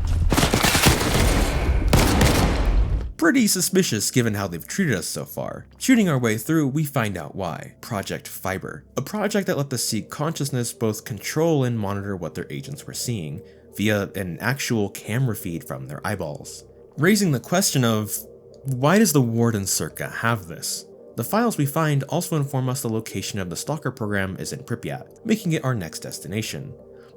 Speaker 1: Pretty suspicious given how they've treated us so far. Shooting our way through, we find out why. Project Fiber, a project that let the C consciousness both control and monitor what their agents were seeing, via an actual camera feed from their eyeballs. Raising the question of, why does the Ward and Circa have this? The files we find also inform us the location of the Stalker program is in Pripyat, making it our next destination.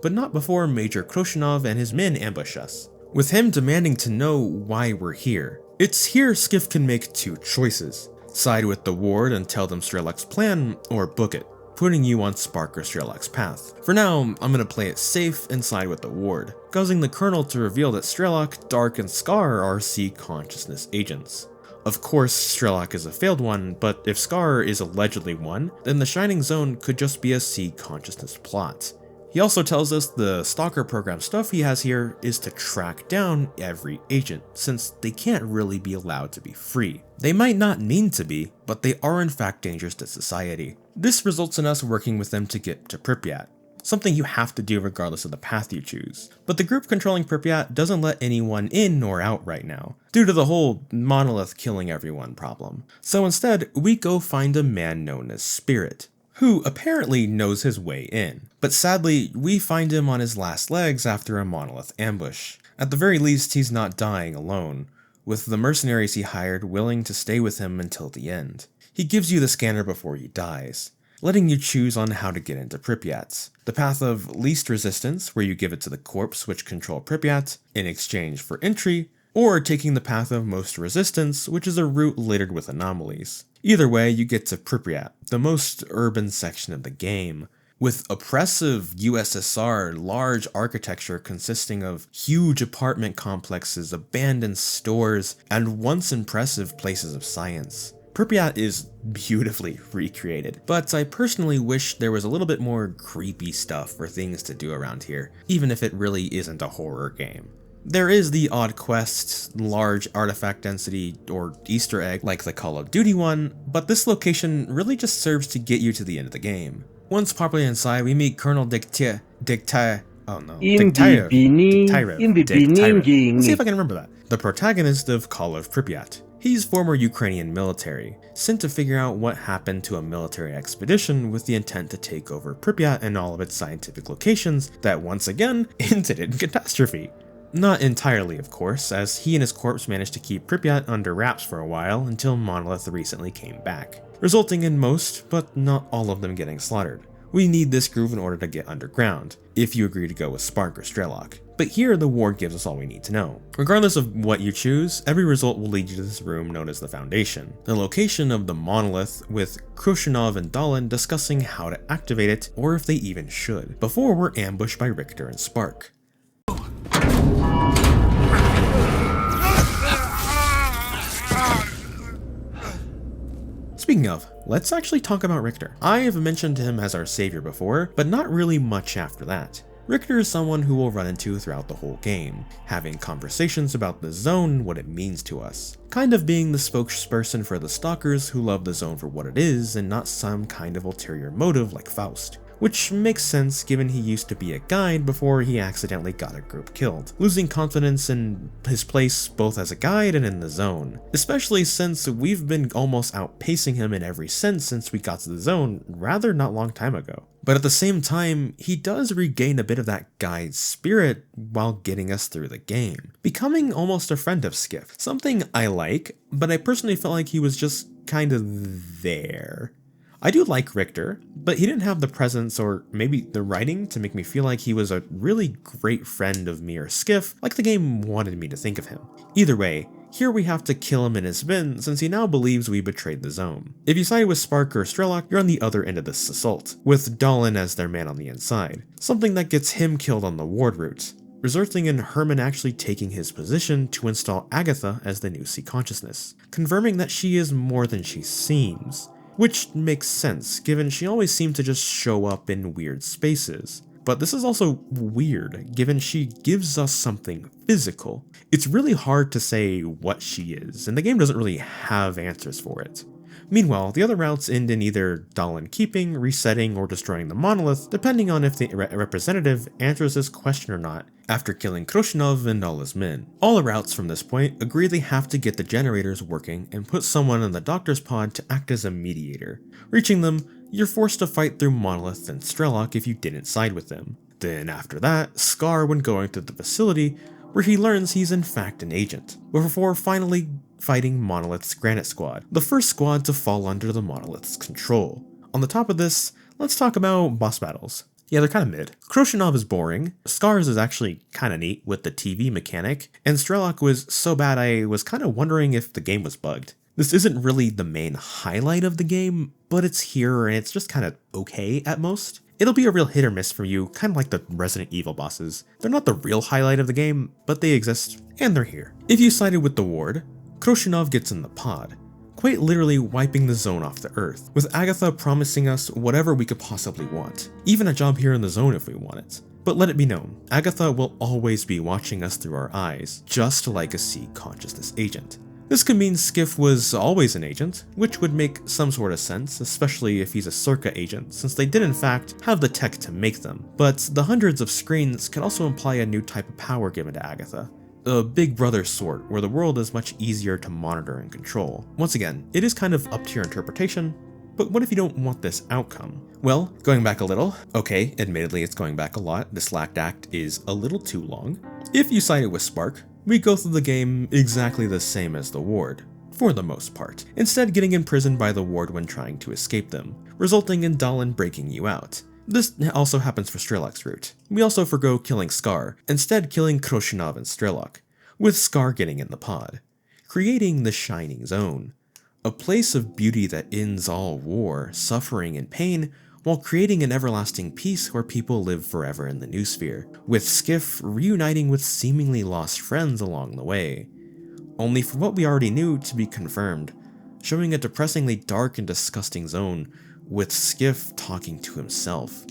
Speaker 1: But not before Major Kroshinov and his men ambush us, with him demanding to know why we're here. It's here Skiff can make 2 choices. Side with the Ward and tell them S.T.A.L.K.E.R's plan, or book it, putting you on Spark or S.T.A.L.K.E.'s path. For now, I'm gonna play it safe and side with the Ward, causing the Colonel to reveal that S.T.A.L.K.E.R, Dark, and S.K.A.R are C consciousness agents. Of course, S.T.A.L.K.E.R is a failed one, but if S.K.A.R is allegedly one, then the Shining Zone could just be a C consciousness plot. He also tells us the Stalker program stuff he has here is to track down every agent, since they can't really be allowed to be free. They might not mean to be, but they are in fact dangerous to society. This results in us working with them to get to Pripyat, something you have to do regardless of the path you choose. But the group controlling Pripyat doesn't let anyone in or out right now, due to the whole monolith killing everyone problem. So instead, we go find a man known as Spirit, who apparently knows his way in. But sadly, we find him on his last legs after a monolith ambush. At the very least, he's not dying alone, with the mercenaries he hired willing to stay with him until the end. He gives you the scanner before he dies, letting you choose on how to get into Pripyat. The path of least resistance, where you give it to the corps which control Pripyat in exchange for entry, or taking the path of most resistance, which is a route littered with anomalies. Either way, you get to Pripyat, the most urban section of the game, with oppressive USSR large architecture consisting of huge apartment complexes, abandoned stores, and once impressive places of science. Pripyat is beautifully recreated, but I personally wish there was a little bit more creepy stuff or things to do around here, even if it really isn't a horror game. There is the odd quest, large artifact density, or Easter egg like the Call of Duty one, but this location really just serves to get you to the end of the game. Once properly inside, we meet Colonel Dictarev. Let's see if I can remember that. The protagonist of Call of Pripyat. He's former Ukrainian military, sent to figure out what happened to a military expedition with the intent to take over Pripyat and all of its scientific locations that once again ended in catastrophe. Not entirely, of course, as he and his corps managed to keep Pripyat under wraps for a while until Monolith recently came back, resulting in most, but not all of them getting slaughtered. We need this group in order to get underground, if you agree to go with S.T.A.L.K.E.R or S.T.A.L.K.E.R. But here the war gives us all we need to know. Regardless of what you choose, every result will lead you to this room known as the Foundation, the location of the monolith, with Khrushchev and Stalin discussing how to activate it, or if they even should, before we're ambushed by Richter and Spark. Speaking of, let's actually talk about Richter. I have mentioned him as our savior before, but not really much after that. Richter is someone who we'll run into throughout the whole game, having conversations about the zone and what it means to us. Kind of being the spokesperson for the stalkers who love the zone for what it is and not some kind of ulterior motive like Faust. Which makes sense given he used to be a guide before he accidentally got a group killed, losing confidence in his place both as a guide and in the zone, especially since we've been almost outpacing him in every sense since we got to the zone rather not long time ago. But at the same time, he does regain a bit of that guide spirit while getting us through the game, becoming almost a friend of Skiff, something I like, but I personally felt like he was just kind of there. I do like Richter, but he didn't have the presence or maybe the writing to make me feel like he was a really great friend of me or Skiff, like the game wanted me to think of him. Either way, here we have to kill him in his bin since he now believes we betrayed the zone. If you side with S.T.A.L.K.E.R or S.T.A.L.K.E.R, you're on the other end of this assault, with Stalin as their man on the inside, something that gets him killed on the ward route, resulting in Herman actually taking his position to install Agatha as the new Sea Consciousness, confirming that she is more than she seems. Which makes sense, given she always seemed to just show up in weird spaces. But this is also weird, given she gives us something physical. It's really hard to say what she is, and the game doesn't really have answers for it. Meanwhile, the other routes end in either Stalin keeping, resetting, or destroying the monolith, depending on if the representative answers this question or not, after killing Khrushchev and all his men. All the routes from this point agree they have to get the generators working and put someone in the doctor's pod to act as a mediator. Reaching them, you're forced to fight through Monolith and S.T.A.L.K.E.R if you didn't side with them. Then after that, S.T.A.R when going to the facility, where he learns he's in fact an agent, before finally fighting Monolith's Granite Squad, the first squad to fall under the Monolith's control. On the top of this, let's talk about boss battles. Yeah, they're kind of mid. Khrushchev is boring, S.T.A.R.'s is actually kind of neat with the TV mechanic, and S.T.A.L.K.E.R was so bad I was kind of wondering if the game was bugged. This isn't really the main highlight of the game, but it's here and it's just kind of okay at most. It'll be a real hit or miss for you, kind of like the Resident Evil bosses. They're not the real highlight of the game, but they exist, and they're here. If you sided with the ward, Khrushchev gets in the pod, quite literally wiping the zone off the earth, with Agatha promising us whatever we could possibly want, even a job here in the zone if we want it. But let it be known, Agatha will always be watching us through our eyes, just like a Sea Consciousness agent. This could mean Skiff was always an agent, which would make some sort of sense, especially if he's a S.T.A.L.K.E.R agent, since they did in fact have the tech to make them. But the hundreds of screens could also imply a new type of power given to Agatha. A Big Brother sort, where the world is much easier to monitor and control. Once again, it is kind of up to your interpretation, but what if you don't want this outcome? Well, going back a little, okay, admittedly it's going back a lot, this last act is a little too long. If you sided with S.T.A.L.K.E.R, we go through the game exactly the same as the ward, for the most part, instead getting imprisoned by the ward when trying to escape them, resulting in Dahlan breaking you out. This also happens for S.T.A.L.K.'s route. We also forgo killing S.T.A.L.K.E.R, instead killing Khrushchev and S.T.A.L.K.E.R, with S.T.A.L.K.E.R getting in the pod, creating the Shining Zone, a place of beauty that ends all war, suffering, and pain, while creating an everlasting peace where people live forever in the new sphere, with Skiff reuniting with seemingly lost friends along the way, only for what we already knew to be confirmed, showing a depressingly dark and disgusting zone with Skiff talking to himself.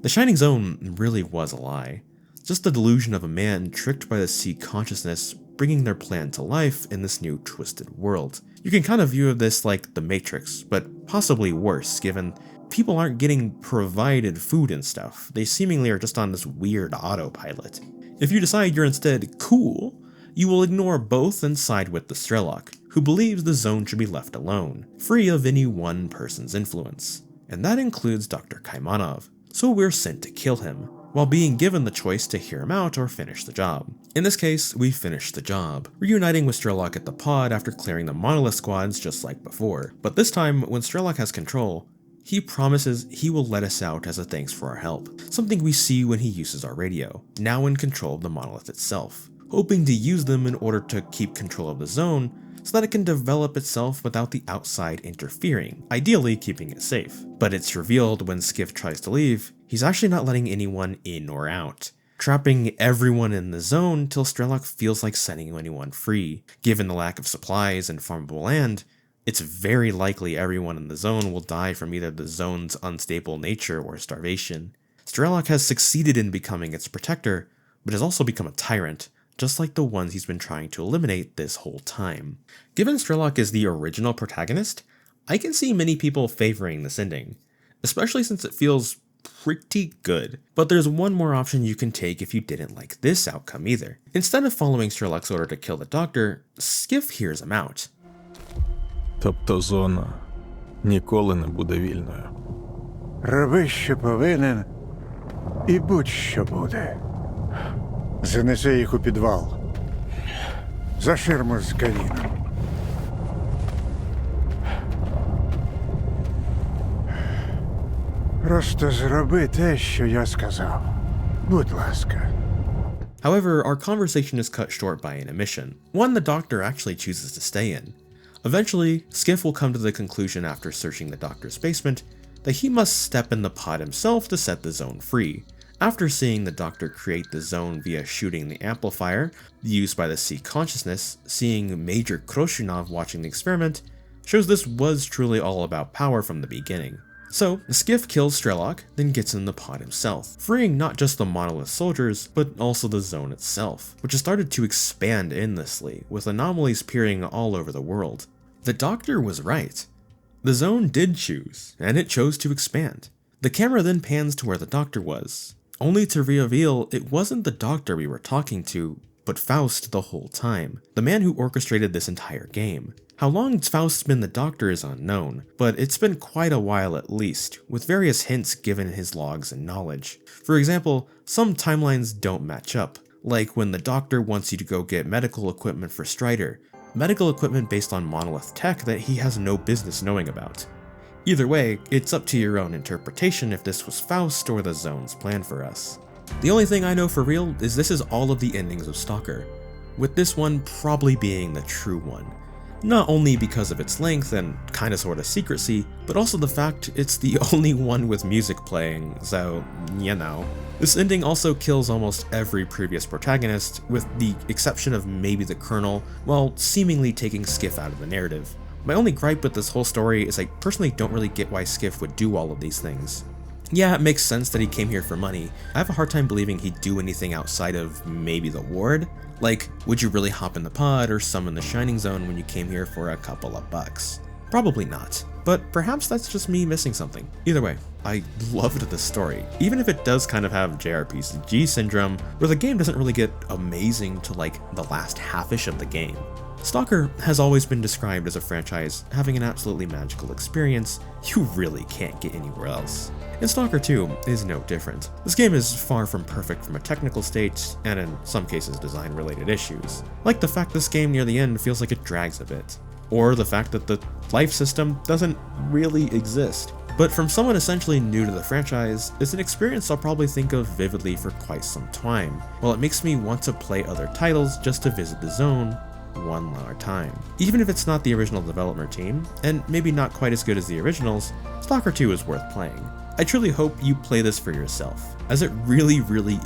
Speaker 1: The Shining Zone really was a lie, just the delusion of a man tricked by the sea consciousness bringing their plan to life in this new twisted world. You can kind of view this like The Matrix, but possibly worse given people aren't getting provided food and stuff, they seemingly are just on this weird autopilot. If you decide you're instead cool, you will ignore both and side with the S.T.A.L.K.E.R, who believes the zone should be left alone, free of any one person's influence. And that includes Dr. Kaimanov, so we're sent to kill him, while being given the choice to hear him out or finish the job. In this case, we finish the job, reuniting with S.T.A.L.K.E.R at the pod after clearing the Monolith squads just like before. But this time, when S.T.A.L.K.E.R has control, he promises he will let us out as a thanks for our help, something we see when he uses our radio, now in control of the Monolith itself, hoping to use them in order to keep control of the zone so that it can develop itself without the outside interfering, ideally keeping it safe. But it's revealed when Skiff tries to leave, he's actually not letting anyone in or out, trapping everyone in the zone till S.T.A.L.K.E.R feels like setting anyone free. Given the lack of supplies and farmable land, it's very likely everyone in the zone will die from either the zone's unstable nature or starvation. S.T.A.L.K.E.R has succeeded in becoming its protector, but has also become a tyrant, just like the ones he's been trying to eliminate this whole time. Given S.T.A.L.K.E.R is the original protagonist, I can see many people favoring this ending, especially since it feels pretty good. But there's one more option you can take if you didn't like this outcome either. Instead of following S.T.A.L.K.'s order to kill the doctor, Skiff hears him out.
Speaker 20: Тобто зона ніколи не буде вільною.
Speaker 21: Роби, що повинен, і будь-що буде. Занеси їх у підвал. За ширму з каміном. Просто зроби те, що я сказав. Будь ласка.
Speaker 1: However, our conversation is cut short by an omission, one the doctor actually chooses to stay in. Eventually, Skiff will come to the conclusion after searching the doctor's basement that he must step in the pod himself to set the zone free. After seeing the doctor create the zone via shooting the amplifier used by the sea consciousness, seeing Major Khrushchev watching the experiment shows this was truly all about power from the beginning. So, Skiff kills S.T.A.L.K.E.R, then gets in the pod himself, freeing not just the Monolith soldiers, but also the zone itself, which has started to expand endlessly, with anomalies appearing all over the world. The doctor was right. The zone did choose, and it chose to expand. The camera then pans to where the doctor was, only to reveal it wasn't the doctor we were talking to, but Faust the whole time, the man who orchestrated this entire game. How long Faust's been the doctor is unknown, but it's been quite a while at least, with various hints given in his logs and knowledge. For example, some timelines don't match up, like when the doctor wants you to go get medical equipment for Strider, medical equipment based on Monolith tech that he has no business knowing about. Either way, it's up to your own interpretation if this was Faust or the zone's plan for us. The only thing I know for real is this is all of the endings of Stalker, with this one probably being the true one. Not only because of its length and kinda sorta secrecy, but also the fact it's the only one with music playing, so, you know. This ending also kills almost every previous protagonist, with the exception of maybe the Colonel, while seemingly taking Skiff out of the narrative. My only gripe with this whole story is I personally don't really get why Skiff would do all of these things. Yeah, it makes sense that he came here for money. I have a hard time believing he'd do anything outside of maybe the ward. Like, would you really hop in the pod or summon the Shining Zone when you came here for a couple of bucks? Probably not, but perhaps that's just me missing something. Either way, I loved this story, even if it does kind of have JRPG syndrome, where the game doesn't really get amazing to like the last half-ish of the game. Stalker has always been described as a franchise having an absolutely magical experience you really can't get anywhere else. And Stalker 2 is no different. This game is far from perfect from a technical state, and in some cases design-related issues, like the fact this game near the end feels like it drags a bit. or the fact that the life system doesn't really exist. But from someone essentially new to the franchise, it's an experience I'll probably think of vividly for quite some time, while it makes me want to play other titles just to visit the zone one more time. Even if it's not the original development team, and maybe not quite as good as the originals, Stalker 2 is worth playing. I truly hope you play this for yourself, as it really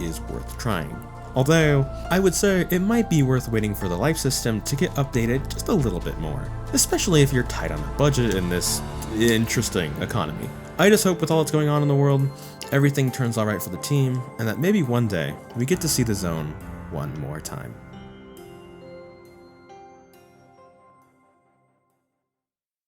Speaker 1: is worth trying. Although, I would say it might be worth waiting for the life system to get updated just a little bit more, especially if you're tight on a budget in this interesting economy. I just hope with all that's going on in the world, everything turns alright for the team, and that maybe one day we get to see the zone one more time.